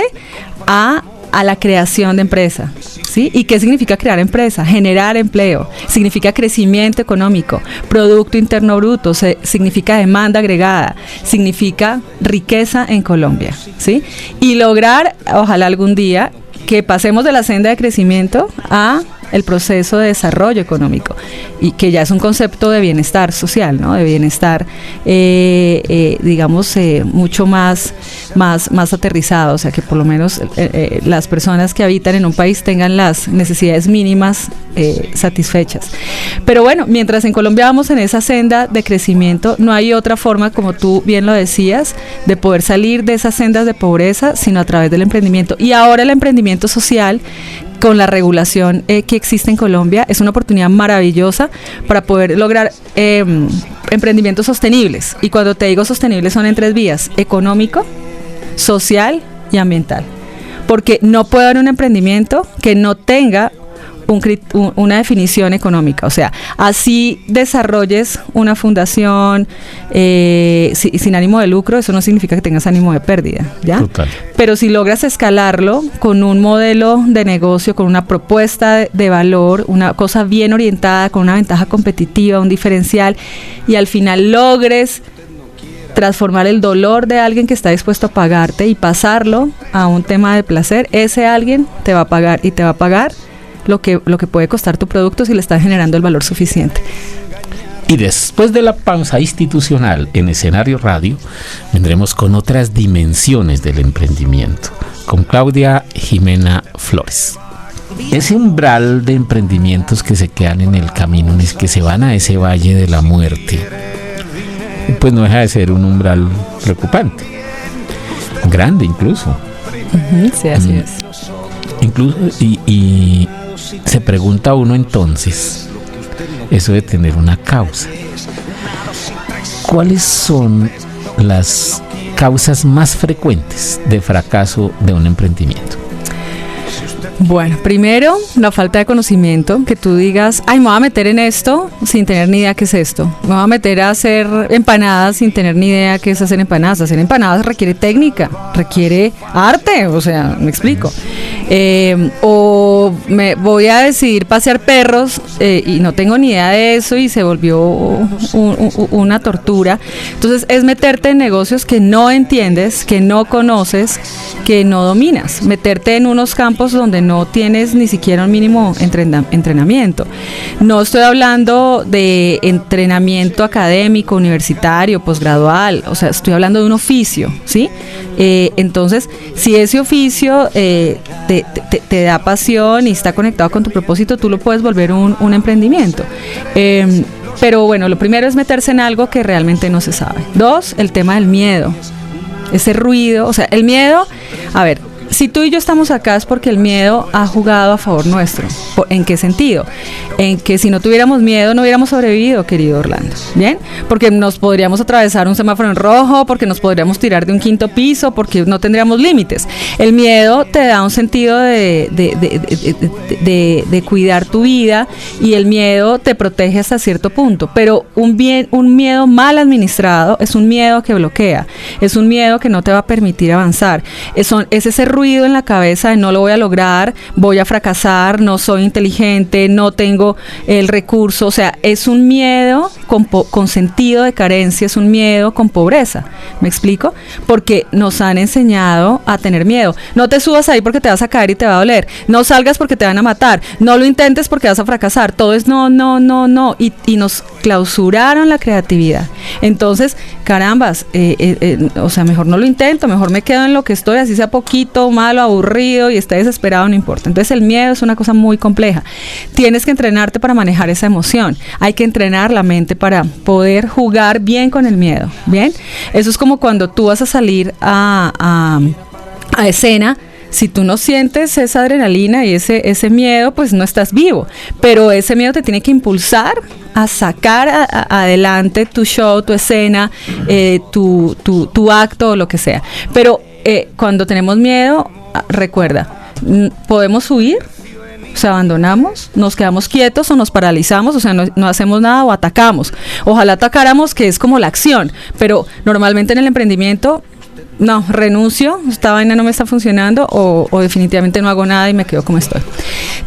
a la creación de empresa, ¿sí? ¿Y qué significa crear empresa? Generar empleo, significa crecimiento económico, Producto Interno Bruto, significa demanda agregada, significa riqueza en Colombia, ¿sí? Y lograr, ojalá algún día, que pasemos de la senda de crecimiento a el proceso de desarrollo económico, y que ya es un concepto de bienestar social, ¿no? De bienestar, digamos, mucho más aterrizado, o sea, que por lo menos las personas que habitan en un país tengan las necesidades mínimas satisfechas. Pero bueno, mientras en Colombia vamos en esa senda de crecimiento, no hay otra forma, como tú bien lo decías, de poder salir de esas sendas de pobreza, sino a través del emprendimiento. Y ahora el emprendimiento social, con la regulación que existe en Colombia, es una oportunidad maravillosa para poder lograr emprendimientos sostenibles. Y cuando te digo sostenibles, son en 3 vías: económico, social y ambiental. Porque no puede haber un emprendimiento que no tenga una definición económica. O sea, así desarrolles una fundación sin ánimo de lucro, eso no significa que tengas ánimo de pérdida, ¿ya? Total. Pero si logras escalarlo con un modelo de negocio, con una propuesta de valor, una cosa bien orientada, con una ventaja competitiva, un diferencial, y al final logres transformar el dolor de alguien que está dispuesto a pagarte y pasarlo a un tema de placer, ese alguien te va a pagar, y te va a pagar lo que puede costar tu producto si le estás generando el valor suficiente. Y después de la pausa institucional en Escenario Radio, vendremos con otras dimensiones del emprendimiento, con Claudia Jimena Flores. Ese umbral de emprendimientos que se quedan en el camino, que se van a ese valle de la muerte, pues no deja de ser un umbral preocupante, grande incluso. Sí, así es. Incluso, y se pregunta uno entonces, eso de tener una causa. ¿Cuáles son las causas más frecuentes de fracaso de un emprendimiento? Bueno, primero, la falta de conocimiento, que tú digas, ay, me voy a meter en esto sin tener ni idea qué es esto. Me voy a meter a hacer empanadas sin tener ni idea qué es hacer empanadas. Hacer empanadas requiere técnica, requiere arte, o sea, me explico. O me voy a decidir pasear perros y no tengo ni idea de eso y se volvió una tortura. Entonces, es meterte en negocios que no entiendes, que no conoces, que no dominas. Meterte en unos campos donde no tienes ni siquiera un mínimo entrenamiento. No estoy hablando de entrenamiento académico, universitario, posgradual, o sea, estoy hablando de un oficio, ¿sí? Entonces, si ese oficio te da pasión y está conectado con tu propósito, tú lo puedes volver un emprendimiento. Pero bueno, lo primero es meterse en algo que realmente no se sabe. 2, el tema del miedo. Ese ruido, o sea, el miedo, a ver, si tú y yo estamos acá es porque el miedo ha jugado a favor nuestro. ¿En qué sentido? En que si no tuviéramos miedo no hubiéramos sobrevivido, querido Orlando. ¿Bien? Porque nos podríamos atravesar un semáforo en rojo, porque nos podríamos tirar de un 5º piso, porque no tendríamos límites. El miedo te da un sentido de cuidar tu vida y el miedo te protege hasta cierto punto. Pero un miedo mal administrado es un miedo que bloquea, es un miedo que no te va a permitir avanzar. Es ese ruido en la cabeza de no lo voy a lograr, voy a fracasar, no soy inteligente, no tengo el recurso, o sea, es un miedo con sentido de carencia, es un miedo con pobreza, ¿me explico? Porque nos han enseñado a tener miedo. No te subas ahí porque te vas a caer y te va a doler, no salgas porque te van a matar, no lo intentes porque vas a fracasar, todo es no, y nos clausuraron la creatividad. Entonces, carambas, o sea, mejor no lo intento, mejor me quedo en lo que estoy, así sea poquito, malo, aburrido y esté desesperado, no importa. Entonces el miedo es una cosa muy compleja. Tienes que entrenarte para manejar esa emoción. Hay que entrenar la mente para poder jugar bien con el miedo. ¿Bien? Eso es como cuando tú vas a salir a escena. Si tú no sientes esa adrenalina y ese miedo, pues no estás vivo. Pero ese miedo te tiene que impulsar a sacar adelante tu show, tu escena, tu acto o lo que sea. Pero cuando tenemos miedo, recuerda, podemos huir, o sea, abandonamos, nos quedamos quietos o nos paralizamos, o sea, no hacemos nada o atacamos. Ojalá atacáramos, que es como la acción, pero normalmente en el emprendimiento, no, renuncio, esta vaina no me está funcionando o definitivamente no hago nada y me quedo como estoy.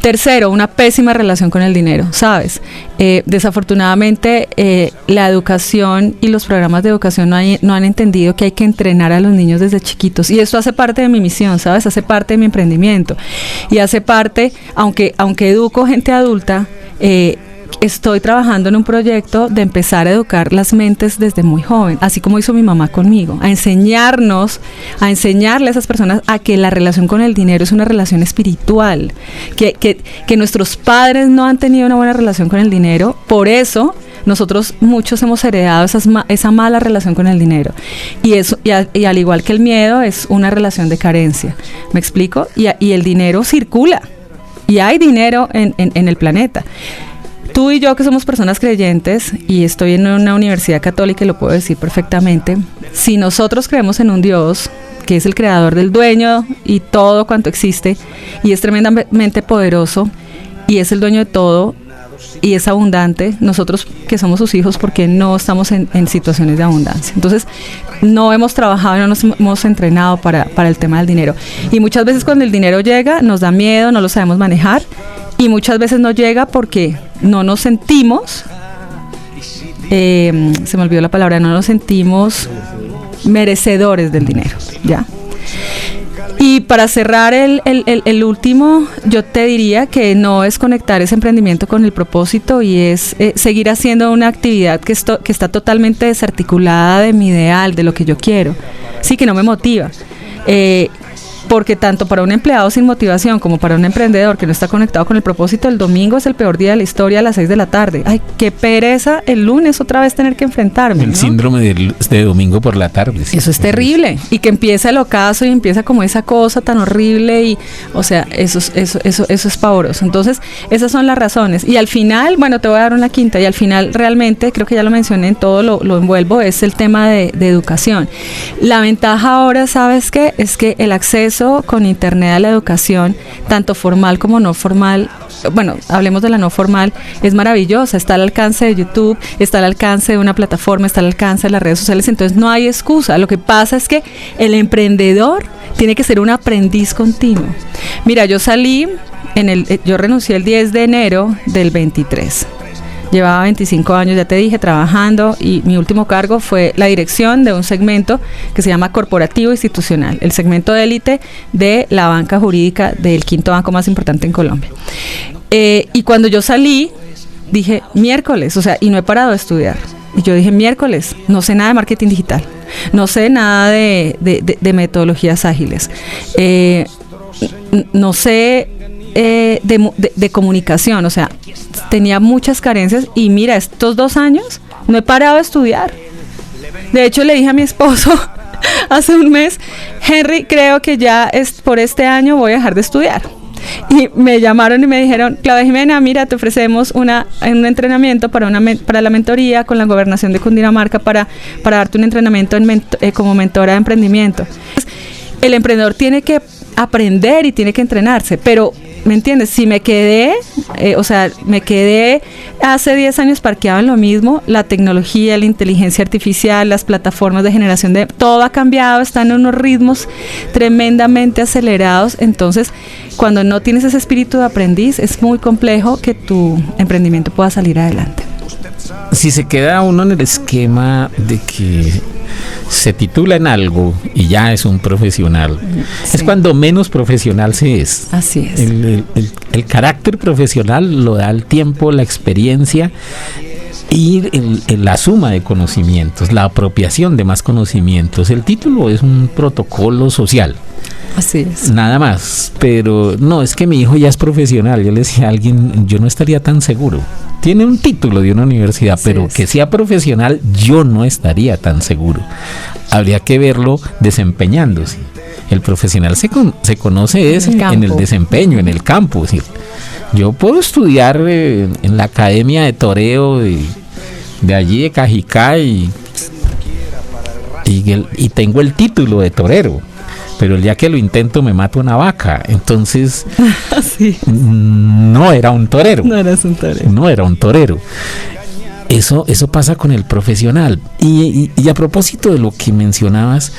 Tercero, una pésima relación con el dinero, ¿sabes? Desafortunadamente la educación y los programas de educación no han entendido que hay que entrenar a los niños desde chiquitos y esto hace parte de mi misión, ¿sabes? Hace parte de mi emprendimiento y hace parte, aunque educo gente adulta, estoy trabajando en un proyecto de empezar a educar las mentes desde muy joven, así como hizo mi mamá conmigo, a enseñarle a esas personas a que la relación con el dinero es una relación espiritual, que nuestros padres no han tenido una buena relación con el dinero, por eso nosotros muchos hemos heredado esa mala relación con el dinero y al igual que el miedo es una relación de carencia, ¿me explico? Y el dinero circula y hay dinero en el planeta. Tú y yo que somos personas creyentes y estoy en una universidad católica y lo puedo decir perfectamente, si nosotros creemos en un Dios que es el creador del dueño y todo cuanto existe y es tremendamente poderoso y es el dueño de todo y es abundante, nosotros que somos sus hijos, ¿por qué no estamos en situaciones de abundancia? Entonces no hemos trabajado, no nos hemos entrenado para el tema del dinero y muchas veces cuando el dinero llega nos da miedo, no lo sabemos manejar y muchas veces no llega porque no nos sentimos, se me olvidó la palabra, no nos sentimos merecedores del dinero, ¿ya? Y para cerrar el último, yo te diría que no es conectar ese emprendimiento con el propósito y es seguir haciendo una actividad que está totalmente desarticulada de mi ideal, de lo que yo quiero, sí, que no me motiva. porque tanto para un empleado sin motivación como para un emprendedor que no está conectado con el propósito, el domingo es el peor día de la historia a las 6 de la tarde. Ay, qué pereza el lunes otra vez tener que enfrentarme, El ¿no? síndrome de domingo por la tarde. Sí. Eso es terrible. Y que empieza el ocaso y empieza como esa cosa tan horrible y, o sea, eso es pavoroso. Entonces, esas son las razones. Y al final, bueno, te voy a dar una quinta, y al final realmente, creo que ya lo mencioné, en todo lo envuelvo, es el tema de educación. La ventaja ahora, ¿sabes qué? Es que el acceso con internet a la educación, tanto formal como no formal, bueno, hablemos de la no formal, es maravillosa, está al alcance de YouTube, está al alcance de una plataforma, está al alcance de las redes sociales, entonces no hay excusa. Lo que pasa es que el emprendedor tiene que ser un aprendiz continuo. Mira, yo renuncié el 10 de enero del 23. Llevaba 25 años, ya te dije, trabajando, y mi último cargo fue la dirección de un segmento que se llama corporativo institucional, el segmento de élite de la banca jurídica del quinto banco más importante en Colombia. Y cuando yo salí, dije, miércoles, o sea, y no he parado de estudiar. Y yo dije, miércoles, no sé nada de marketing digital, no sé nada de metodologías ágiles, no sé de comunicación, o sea, tenía muchas carencias, y mira, estos 2 años no he parado de estudiar. De hecho, le dije a mi esposo hace un mes, Henry, creo que ya por este año voy a dejar de estudiar. Y me llamaron y me dijeron, Claudia Jimena, mira, te ofrecemos un entrenamiento para la mentoría con la Gobernación de Cundinamarca para darte un entrenamiento como mentora de emprendimiento. El emprendedor tiene que aprender y tiene que entrenarse, pero ¿me entiendes? Si me quedé hace 10 años parqueado en lo mismo, la tecnología, la inteligencia artificial, las plataformas de generación todo ha cambiado, están en unos ritmos tremendamente acelerados. Entonces, cuando no tienes ese espíritu de aprendiz, es muy complejo que tu emprendimiento pueda salir adelante. Si se queda uno en el esquema de que se titula en algo y ya es un profesional, sí, es cuando menos profesional se es. Así es. El carácter profesional lo da el tiempo, la experiencia y la suma de conocimientos, la apropiación de más conocimientos. El título es un protocolo social. Así es. Nada más, pero no, es que mi hijo ya es profesional. Yo le decía a alguien, yo no estaría tan seguro. Tiene un título de una universidad, pero que sea profesional, yo no estaría tan seguro. Habría que verlo desempeñándose. El profesional se conoce en el desempeño, en el campo. Es decir, yo puedo estudiar en la academia de toreo de allí de Cajicá y tengo el título de torero, pero el día que lo intento me mato una vaca. Entonces sí, no era un torero. No era un torero. Eso pasa con el profesional. Y a propósito de lo que mencionabas,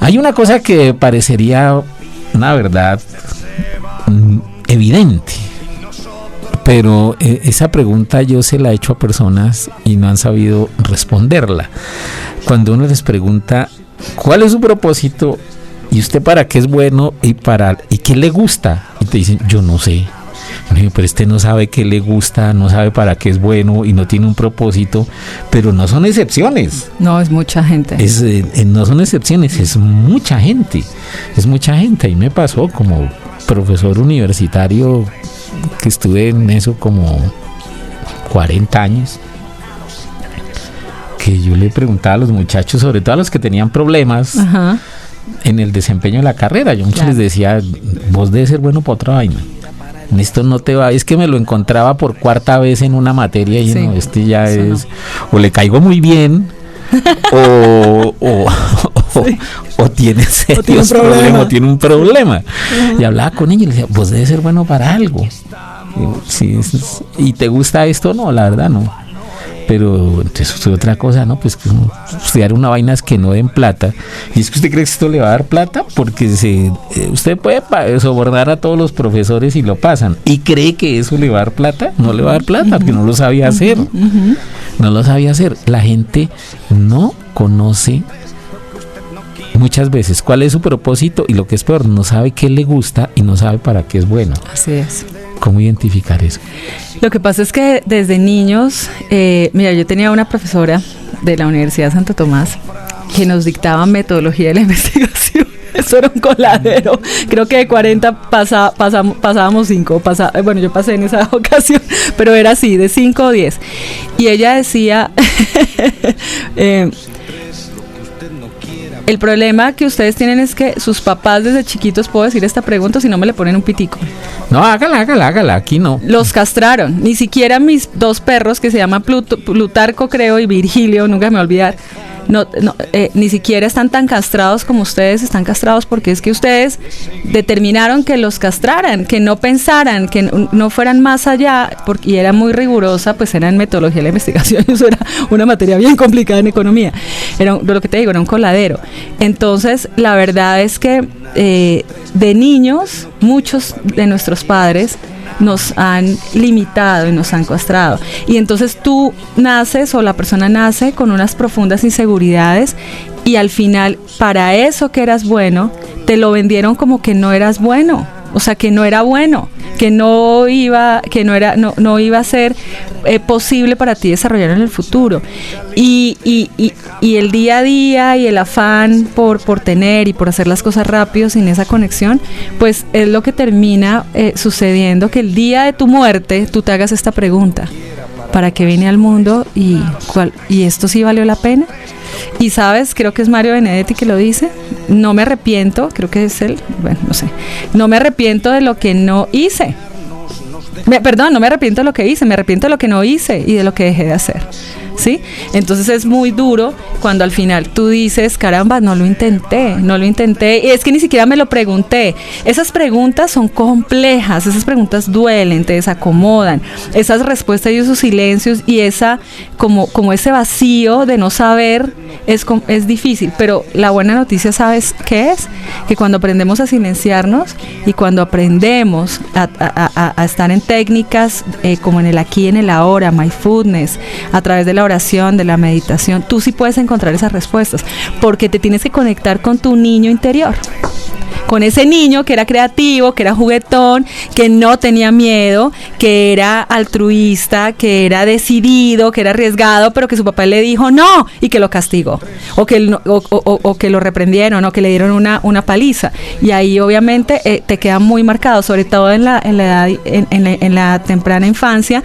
hay una cosa que parecería una verdad evidente, pero esa pregunta yo se la he hecho a personas y no han sabido responderla. Cuando uno les pregunta ¿cuál es su propósito? ¿Y usted para qué es bueno? ¿Y qué le gusta? Y te dicen, yo no sé. Pero este no sabe qué le gusta, no sabe para qué es bueno y no tiene un propósito. Pero no son excepciones. No, es mucha gente. No son excepciones, es mucha gente. Es mucha gente. Y me pasó como profesor universitario que estuve en eso como 40 años. Que yo le preguntaba a los muchachos, sobre todo a los que tenían problemas, ajá, en el desempeño de la carrera. Yo muchos les decía, vos debes ser bueno para otra vaina. Esto no te va, es que me lo encontraba por 4ª vez en una materia y sí, no, este ya es, no, o le caigo muy bien o tiene serios problemas, o tiene un problema. Uh-huh. Y hablaba con ella y le decía, vos debes ser bueno para algo. ¿Y te gusta esto? No, la verdad no. Pero entonces otra cosa, ¿no? Pues estudiar una vaina es que no den plata. Y es que usted cree que esto le va a dar plata porque usted puede sobornar a todos los profesores y lo pasan. Y cree que eso le va a dar plata. No le va a dar plata, porque no lo sabía hacer. No lo sabía hacer. La gente no conoce muchas veces cuál es su propósito y lo que es peor, no sabe qué le gusta y no sabe para qué es bueno. Así es. ¿Cómo identificar eso? Lo que pasa es que desde niños, mira, yo tenía una profesora de la Universidad de Santo Tomás que nos dictaba metodología de la investigación. Eso era un coladero. Creo que de 40 pasábamos 5. Bueno, yo pasé en esa ocasión, pero era así, de 5 o 10. Y ella decía, el problema que ustedes tienen es que sus papás desde chiquitos, puedo decir esta pregunta si no me le ponen un pitico. No, hágala, aquí no. Los castraron. Ni siquiera mis 2 perros, que se llaman Plutarco, creo, y Virgilio, nunca me voy a olvidar. Ni siquiera están tan castrados como ustedes están castrados, porque es que ustedes determinaron que los castraran, que no pensaran, que no fueran más allá, y era muy rigurosa, pues era en metodología de la investigación, eso era una materia bien complicada en economía, lo que te digo, era un coladero. Entonces la verdad es que de niños, muchos de nuestros padres nos han limitado y nos han castrado. Y entonces tú naces, o la persona nace con unas profundas inseguridades, y al final, para eso que eras bueno, te lo vendieron como que no eras bueno. O sea, que no era bueno, que no iba a ser posible para ti desarrollar en el futuro. Y el día a día y el afán por tener y por hacer las cosas rápido sin esa conexión, pues es lo que termina sucediendo, que el día de tu muerte tú te hagas esta pregunta: ¿para qué vine al mundo? ¿Y esto sí valió la pena? Y sabes, creo que es Mario Benedetti que lo dice, no me arrepiento, creo que es él, bueno, no sé, no me arrepiento de lo que no hice. No me arrepiento de lo que hice, me arrepiento de lo que no hice y de lo que dejé de hacer, ¿sí? Entonces es muy duro cuando al final tú dices, caramba, no lo intenté, y es que ni siquiera me lo pregunté. Esas preguntas son complejas, esas preguntas duelen, te desacomodan, esas respuestas y esos silencios y como ese vacío de no saber es difícil, pero la buena noticia, ¿sabes qué es? Que cuando aprendemos a silenciarnos y cuando aprendemos a estar en técnicas como en el aquí y en el ahora, mindfulness, a través de la oración, de la meditación, tú sí puedes encontrar esas respuestas, porque te tienes que conectar con tu niño interior, con ese niño que era creativo, que era juguetón, que no tenía miedo, que era altruista, que era decidido, que era arriesgado, pero que su papá le dijo no y que lo castigó, o que lo reprendieron, o que le dieron una paliza. Y ahí obviamente te queda muy marcado, sobre todo en la temprana infancia,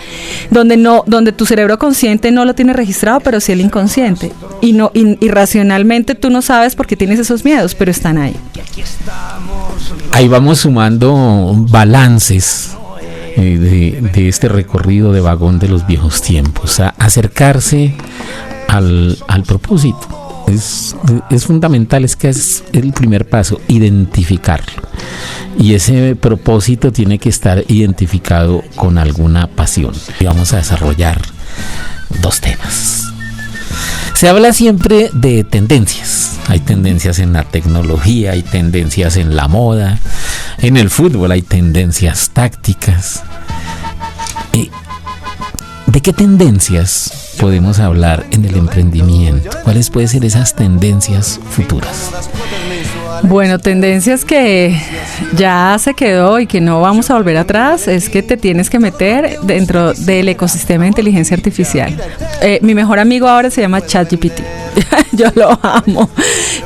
donde tu cerebro consciente no lo tiene registrado, pero sí el inconsciente. Y racionalmente tú no sabes por qué tienes esos miedos, pero están ahí. Ahí vamos sumando balances de este recorrido de vagón de los viejos tiempos, a acercarse al propósito. Es fundamental, es que es el primer paso, identificarlo. Y ese propósito tiene que estar identificado con alguna pasión. Y vamos a desarrollar 2 temas. Se habla siempre de tendencias. Hay tendencias en la tecnología, hay tendencias en la moda, en el fútbol hay tendencias tácticas. ¿De qué tendencias podemos hablar en el emprendimiento? ¿Cuáles pueden ser esas tendencias futuras? Bueno, tendencias que ya se quedó y que no vamos a volver atrás, es que te tienes que meter dentro del ecosistema de inteligencia artificial. Mi mejor amigo ahora se llama ChatGPT. Yo lo amo.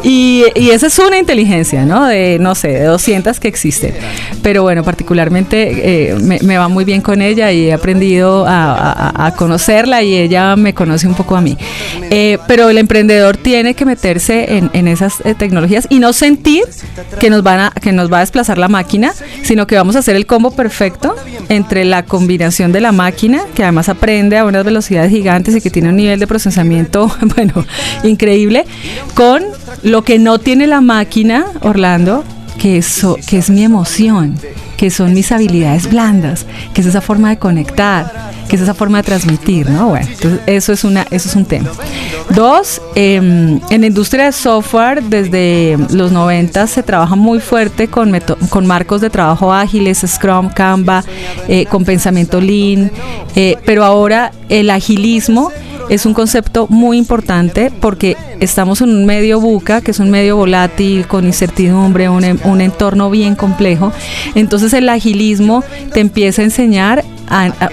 Y esa es una inteligencia, ¿no? De 200 que existen. Pero bueno, particularmente me va muy bien con ella y he aprendido a conocerla y ella me conoce un poco a mí. Pero el emprendedor tiene que meterse en esas tecnologías y no sentir que nos va a desplazar la máquina, sino que vamos a hacer el combo perfecto entre la combinación de la máquina, que además aprende a unas velocidades gigantes y que tiene un nivel de procesamiento, bueno, increíble, con lo que no tiene la máquina, Orlando, que es mi emoción, que son mis habilidades blandas, que es esa forma de conectar, que es esa forma de transmitir, ¿no? Bueno, entonces eso es un tema. 2, en la industria de software, desde los 90 se trabaja muy fuerte con marcos de trabajo ágiles, Scrum, Canva, con pensamiento Lean, pero ahora el agilismo es un concepto muy importante porque estamos en un medio VUCA, que es un medio volátil, con incertidumbre, un entorno bien complejo. Entonces el agilismo te empieza a enseñar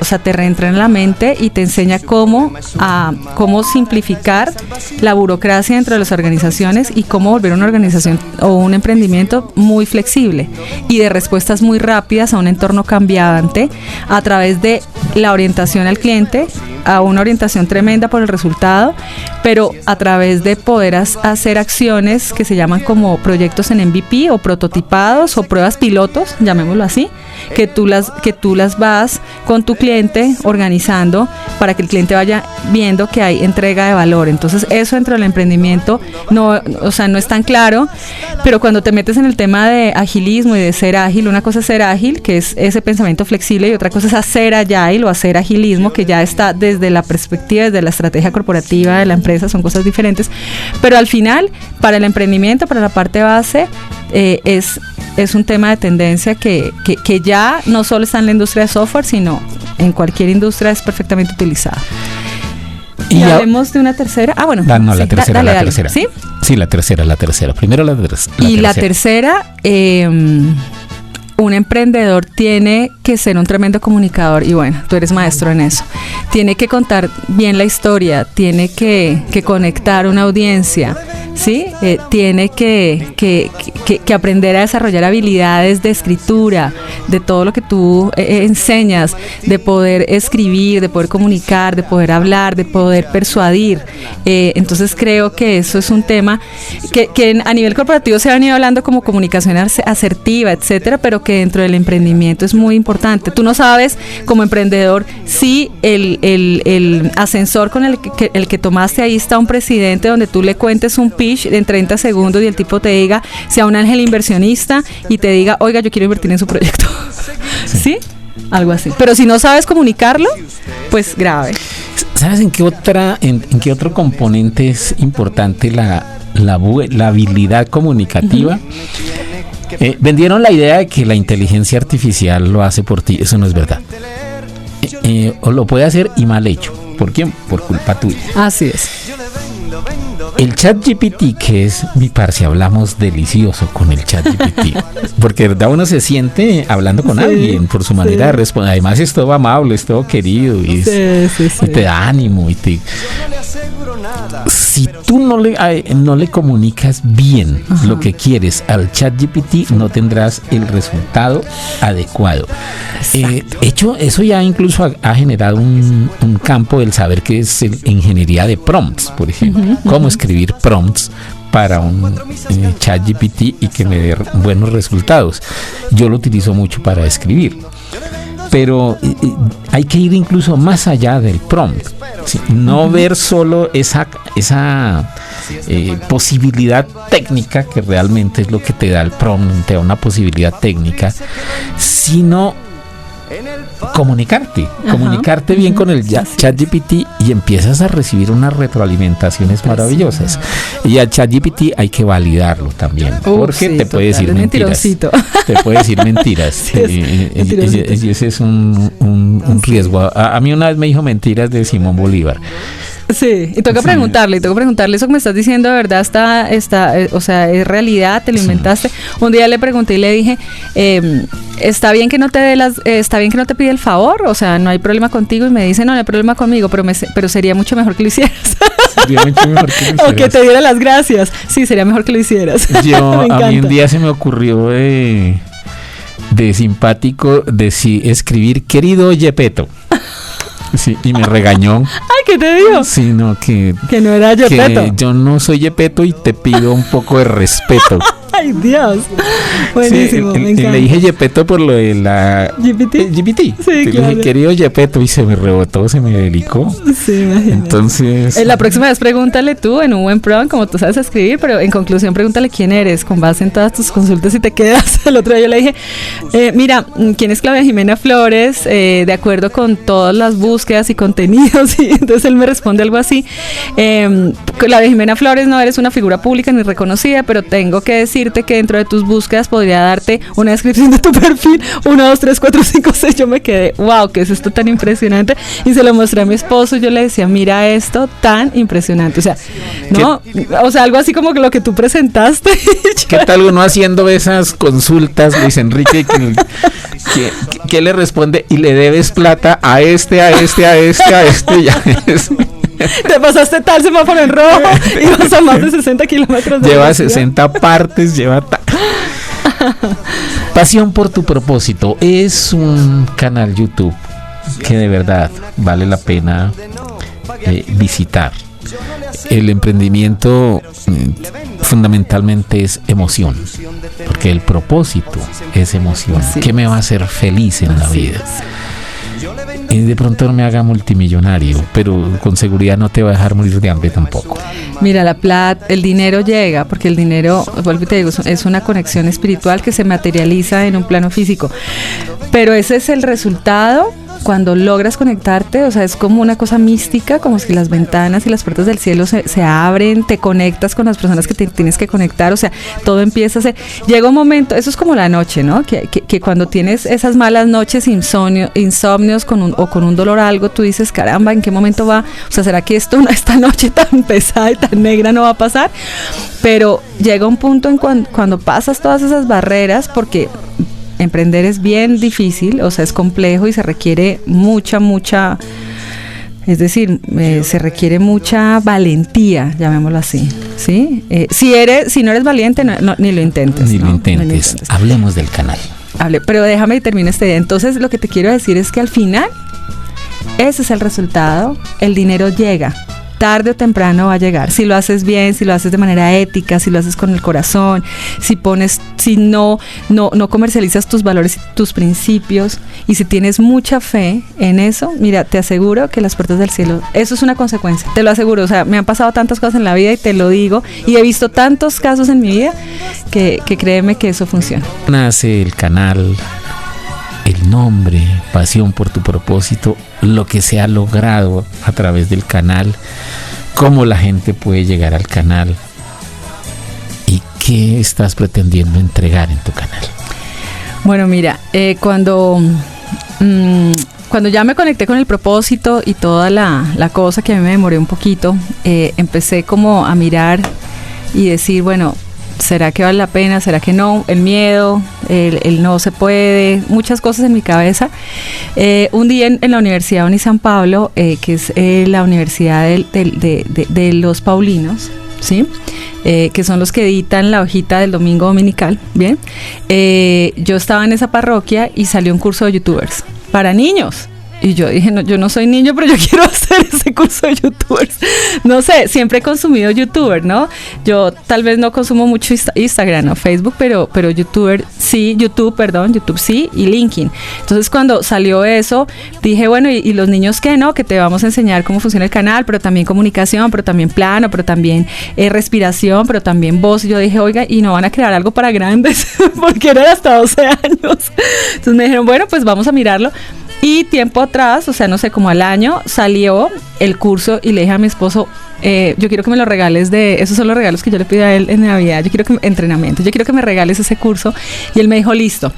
o sea, te reentra en la mente y te enseña cómo simplificar la burocracia dentro de las organizaciones y cómo volver una organización o un emprendimiento muy flexible y de respuestas muy rápidas a un entorno cambiante a través de la orientación al cliente, a una orientación tremenda por el resultado, pero a través de poder hacer acciones que se llaman como proyectos en MVP o prototipados o pruebas pilotos, llamémoslo así, que tú las vas con tu cliente organizando para que el cliente vaya viendo que hay entrega de valor. Entonces eso dentro del emprendimiento no es tan claro, pero cuando te metes en el tema de agilismo y de ser ágil, una cosa es ser ágil, que es ese pensamiento flexible, y otra cosa es hacer agile o hacer agilismo, que ya está desde la perspectiva, desde la estrategia corporativa de la empresa, son cosas diferentes, pero al final para el emprendimiento, para la parte base, es un tema de tendencia que ya no solo está en la industria de software, sino en cualquier industria es perfectamente utilizada. Y hablemos de una tercera. Bueno. La tercera. ¿Sí? Sí, la tercera. Primero la tercera. Y la tercera, un emprendedor tiene que ser un tremendo comunicador, y bueno, tú eres maestro en eso. Tiene que contar bien la historia, tiene que conectar una audiencia, ¿sí? Tiene que aprender a desarrollar habilidades de escritura, de todo lo que tú enseñas, de poder escribir, de poder comunicar, de poder hablar, de poder persuadir. Entonces creo que eso es un tema que a nivel corporativo se ha venido hablando como comunicación asertiva, etcétera, pero que dentro del emprendimiento es muy importante. Tú no sabes como emprendedor si el ascensor con el que tomaste ahí está un presidente donde tú le cuentes un pitch en 30 segundos y el tipo te diga, sea un ángel inversionista y te diga, oiga, yo quiero invertir en su proyecto. ¿Sí? Algo así. Pero si no sabes comunicarlo, pues grave. ¿Sabes en qué otro componente es importante la habilidad comunicativa? Vendieron la idea de que la inteligencia artificial lo hace por ti. Eso no es verdad. O lo puede hacer y mal hecho. ¿Por quién? Por culpa tuya. Así es. El ChatGPT, que es mi parce, hablamos delicioso con el ChatGPT, porque de verdad uno se siente hablando con alguien por su manera de responder. Además es todo amable, es todo querido y te da ánimo si tú no le comunicas bien lo que quieres al ChatGPT, no tendrás el resultado adecuado. Eso ya incluso ha generado un campo del saber que es ingeniería de prompts, por ejemplo. Cómo escribir prompts para un ChatGPT y que me dé buenos resultados. Yo lo utilizo mucho para escribir. Pero hay que ir incluso más allá del prompt, ¿sí? No ver solo esa posibilidad técnica, que realmente es lo que te da el prompt, te da una posibilidad técnica, sino comunicarte bien con el ChatGPT y empiezas a recibir unas retroalimentaciones maravillosas. Y al ChatGPT hay que validarlo también, porque te puede decir mentiras. Te puede decir mentiras. Y ese es un riesgo. A mí una vez me dijo mentiras de Simón Bolívar. Sí, y tengo que preguntarle, eso que me estás diciendo de verdad está, o sea, es realidad, te lo inventaste. Un día le pregunté y le dije, está bien que no te pide el favor, o sea, no hay problema contigo, y me dice, no hay problema conmigo, pero sería mucho mejor que lo hicieras. Sería mucho mejor que lo hicieras. O que te diera las gracias. Sí, sería mejor que lo hicieras. A mí un día se me ocurrió de simpático escribir, querido Yepeto. Sí, y me regañó. Ay, ¿qué te dijo? Sí, no, que no era Yepeto. Que yo no soy Yepeto y te pido un poco de respeto. Ay, Dios. Buenísimo, sí, le dije Yepeto por lo de la GPT. Sí, le dije, querido Yepeto, y se me rebotó, se me delicó. Sí, imagínate. Entonces, la próxima vez pregúntale tú en un buen prompt, como tú sabes escribir, pero en conclusión pregúntale quién eres, con base en todas tus consultas, y te quedas. El otro día yo le dije, mira, ¿quién es Claudia Jimena Flores? De acuerdo con todas las búsquedas y contenidos, y entonces él me responde algo así, Claudia Jimena Flores, no eres una figura pública ni reconocida, pero tengo que decir que dentro de tus búsquedas podría darte una descripción de tu perfil, 1, 2, 3, 4, 5, 6. Yo me quedé, wow, ¿qué es esto tan impresionante? Y se lo mostré a mi esposo. Yo le decía, mira esto tan impresionante. O sea, no, o sea, algo así como lo que tú presentaste. ¿Qué tal uno haciendo esas consultas, Luis Enrique, ¿Qué le responde? Y le debes plata a este, y a este. Te pasaste tal semáforo en rojo y vas a más de 60 kilómetros de Lleva velocidad. 60 partes, Pasión por tu propósito es un canal YouTube que de verdad vale la pena visitar. El emprendimiento fundamentalmente es emoción, porque el propósito es emoción. ¿Qué me va a hacer feliz en la vida? Y de pronto no me haga multimillonario, pero con seguridad no te va a dejar morir de hambre tampoco. Mira, la plata, el dinero llega, porque el dinero, vuelvo y te digo, es una conexión espiritual que se materializa en un plano físico. Pero ese es el resultado cuando logras conectarte, o sea, es como una cosa mística, como si las ventanas y las puertas del cielo se abren, te conectas con las personas que te tienes que conectar, o sea, todo empieza a ser, llega un momento, eso es como la noche, ¿no? Que cuando tienes esas malas noches, insomnios con un dolor a algo, tú dices, caramba, ¿en qué momento va? O sea, ¿será que esta noche tan pesada y tan negra no va a pasar? Pero llega un punto en cuando pasas todas esas barreras, porque emprender es bien difícil, o sea, es complejo y se requiere mucha, es decir, se requiere mucha valentía, llamémoslo así, ¿sí? Si no eres valiente, ni lo intentes. Ni lo intentes. Hablemos del canal. Pero déjame que termine esta idea. Entonces, lo que te quiero decir es que al final, ese es el resultado, el dinero llega. Tarde o temprano va a llegar, si lo haces bien, si lo haces de manera ética, si lo haces con el corazón, si no comercializas tus valores y tus principios, y si tienes mucha fe en eso, mira, te aseguro que las puertas del cielo, eso es una consecuencia, te lo aseguro, o sea, me han pasado tantas cosas en la vida y te lo digo, y he visto tantos casos en mi vida que créeme que eso funciona. Nace el canal, el nombre, Pasión por tu propósito, lo que se ha logrado a través del canal, cómo la gente puede llegar al canal y qué estás pretendiendo entregar en tu canal. Bueno, mira, cuando ya me conecté con el propósito y toda la cosa, que a mí me demoré un poquito, empecé como a mirar y decir, bueno, ¿será que vale la pena? ¿Será que no? El miedo, el no se puede, muchas cosas en mi cabeza. Un día en la Universidad de San Pablo, que es la universidad de los Paulinos, ¿sí? Que son los que editan la hojita del domingo dominical, ¿bien? Yo estaba en esa parroquia y salió un curso de youtubers para niños. Y yo dije, no, yo no soy niño, pero yo quiero hacer ese curso de youtubers. No sé, siempre he consumido youtuber, ¿no? Yo tal vez no consumo mucho Instagram o Facebook, pero YouTube sí, y LinkedIn. Entonces cuando salió eso, dije, bueno, ¿y los niños qué, no? Que te vamos a enseñar cómo funciona el canal, pero también comunicación, pero también plano, pero también respiración, pero también voz. Y yo dije, oiga, ¿y no van a crear algo para grandes? Porque eran hasta 12 años. Entonces me dijeron, bueno, pues vamos a mirarlo. Y tiempo atrás, o sea, no sé, como al año, salió el curso y le dije a mi esposo, yo quiero que me lo regales esos son los regalos que yo le pido a él en Navidad, yo quiero que me regales ese curso. Y él me dijo, listo.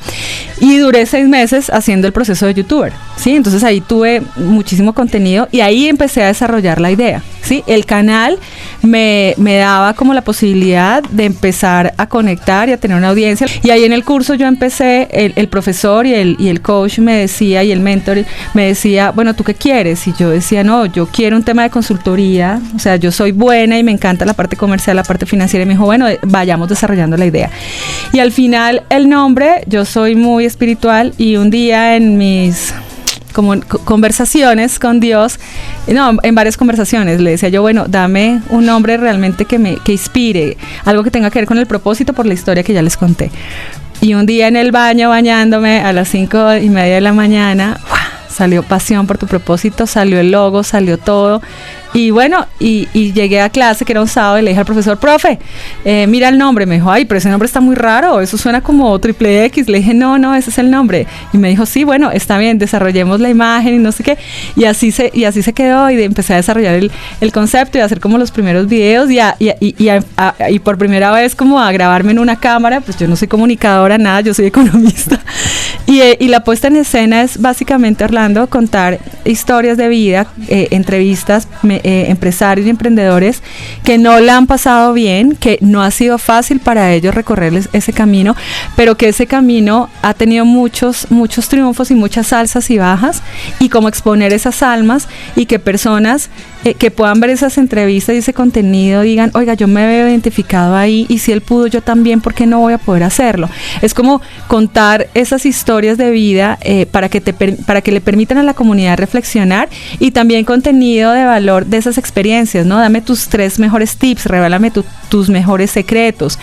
Y duré 6 meses haciendo el proceso de youtuber, ¿sí? Entonces ahí tuve muchísimo contenido y ahí empecé a desarrollar la idea, ¿sí? El canal me daba como la posibilidad de empezar a conectar y a tener una audiencia. Y ahí en el curso yo empecé, el profesor y el coach me decía, y el mentor me decía, bueno, ¿tú qué quieres? Y yo decía, no, yo quiero un tema de consultoría, o sea, yo soy buena y me encanta la parte comercial, la parte financiera. Y me dijo, bueno, vayamos desarrollando la idea. Y al final el nombre, yo soy muy espiritual, y un día en mis como conversaciones con Dios, en varias conversaciones le decía yo, bueno, dame un nombre realmente que inspire, algo que tenga que ver con el propósito, por la historia que ya les conté. Y un día en el baño, bañándome a las 5:30 de la mañana, salió Pasión por tu propósito, salió el logo, salió todo. Y bueno, y llegué a clase, que era un sábado, y le dije al profesor, profe, mira el nombre. Me dijo, ay, pero ese nombre está muy raro, eso suena como XXX. Le dije, no, ese es el nombre. Y me dijo, sí, bueno, está bien, desarrollemos la imagen y no sé qué. Y así se quedó, y empecé a desarrollar el concepto y a hacer como los primeros videos y por primera vez como a grabarme en una cámara. Pues yo no soy comunicadora, nada, yo soy economista. Y la puesta en escena es básicamente, Orlando, contar historias de vida, entrevistas, empresarios y emprendedores que no la han pasado bien, que no ha sido fácil para ellos recorrer ese camino, pero que ese camino ha tenido muchos triunfos y muchas alzas y bajas, y como exponer esas almas y que personas que puedan ver esas entrevistas y ese contenido digan, oiga, yo me veo identificado ahí, y si él pudo, yo también, ¿por qué no voy a poder hacerlo? Es como contar esas historias de vida para que le permitan a la comunidad reflexionar, y también contenido de valor de esas experiencias, ¿no? Dame tus 3 mejores tips, revélame tus mejores secretos.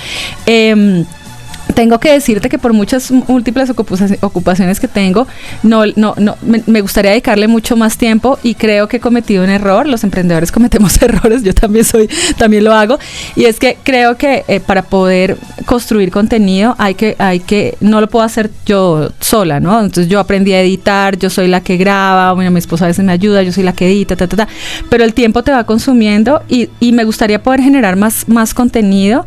Tengo que decirte que por muchas múltiples ocupaciones que tengo, me gustaría dedicarle mucho más tiempo, y creo que he cometido un error. Los emprendedores cometemos errores, yo también lo hago, y es que creo que para poder construir contenido no lo puedo hacer yo sola, ¿no? Entonces yo aprendí a editar, yo soy la que graba, bueno, mi esposa a veces me ayuda, yo soy la que edita, pero el tiempo te va consumiendo, y me gustaría poder generar más contenido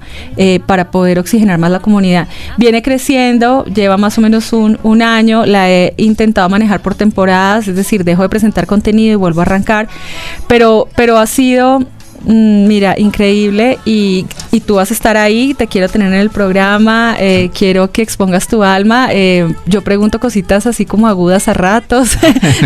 para poder oxigenar más la comunidad. Viene creciendo, lleva más o menos un año, la he intentado manejar por temporadas, es decir, dejo de presentar contenido y vuelvo a arrancar, pero ha sido... mira, increíble, y tú vas a estar ahí, te quiero tener en el programa, quiero que expongas tu alma, yo pregunto cositas así como agudas a ratos,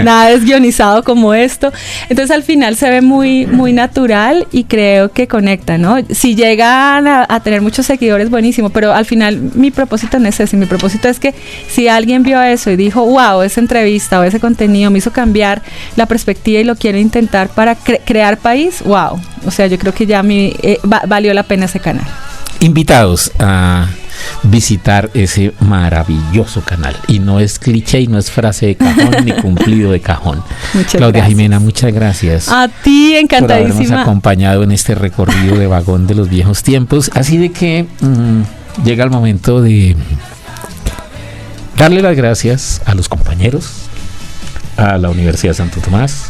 nada desguionizado como esto, entonces al final se ve muy, muy natural, y creo que conecta, ¿no? Si llegan a tener muchos seguidores, buenísimo, pero al final mi propósito no es ese, mi propósito es que si alguien vio eso y dijo, wow, esa entrevista o ese contenido me hizo cambiar la perspectiva y lo quiero intentar para crear país, wow. O sea, yo creo que ya valió la pena ese canal. Invitados a visitar ese maravilloso canal. Y no es cliché y no es frase de cajón ni cumplido de cajón. Muchas Claudia gracias. Jimena, muchas gracias. A ti, encantadísima. Por habernos acompañado en este recorrido de vagón de los viejos tiempos. Así de que llega el momento de darle las gracias a los compañeros, a la Universidad Santo Tomás,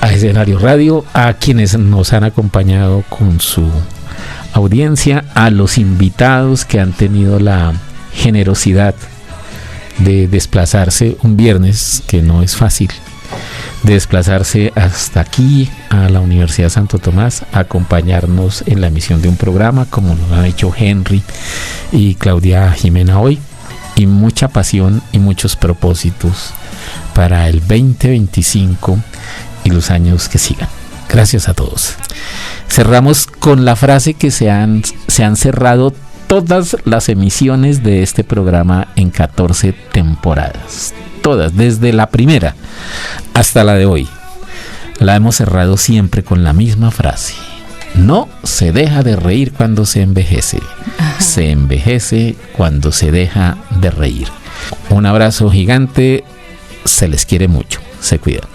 a Escenario Radio, a quienes nos han acompañado con su audiencia, a los invitados que han tenido la generosidad de desplazarse un viernes, que no es fácil, de desplazarse hasta aquí a la Universidad Santo Tomás, a acompañarnos en la emisión de un programa como lo han hecho Henry y Claudia Jimena hoy, y mucha pasión y muchos propósitos para el 2025 y los años que sigan. Gracias a todos. Cerramos con la frase que se han cerrado todas las emisiones de este programa en 14 temporadas. Todas, desde la primera hasta la de hoy. La hemos cerrado siempre con la misma frase. No se deja de reír cuando se envejece. Ajá. Se envejece cuando se deja de reír. Un abrazo gigante. Se les quiere mucho. Se cuidan.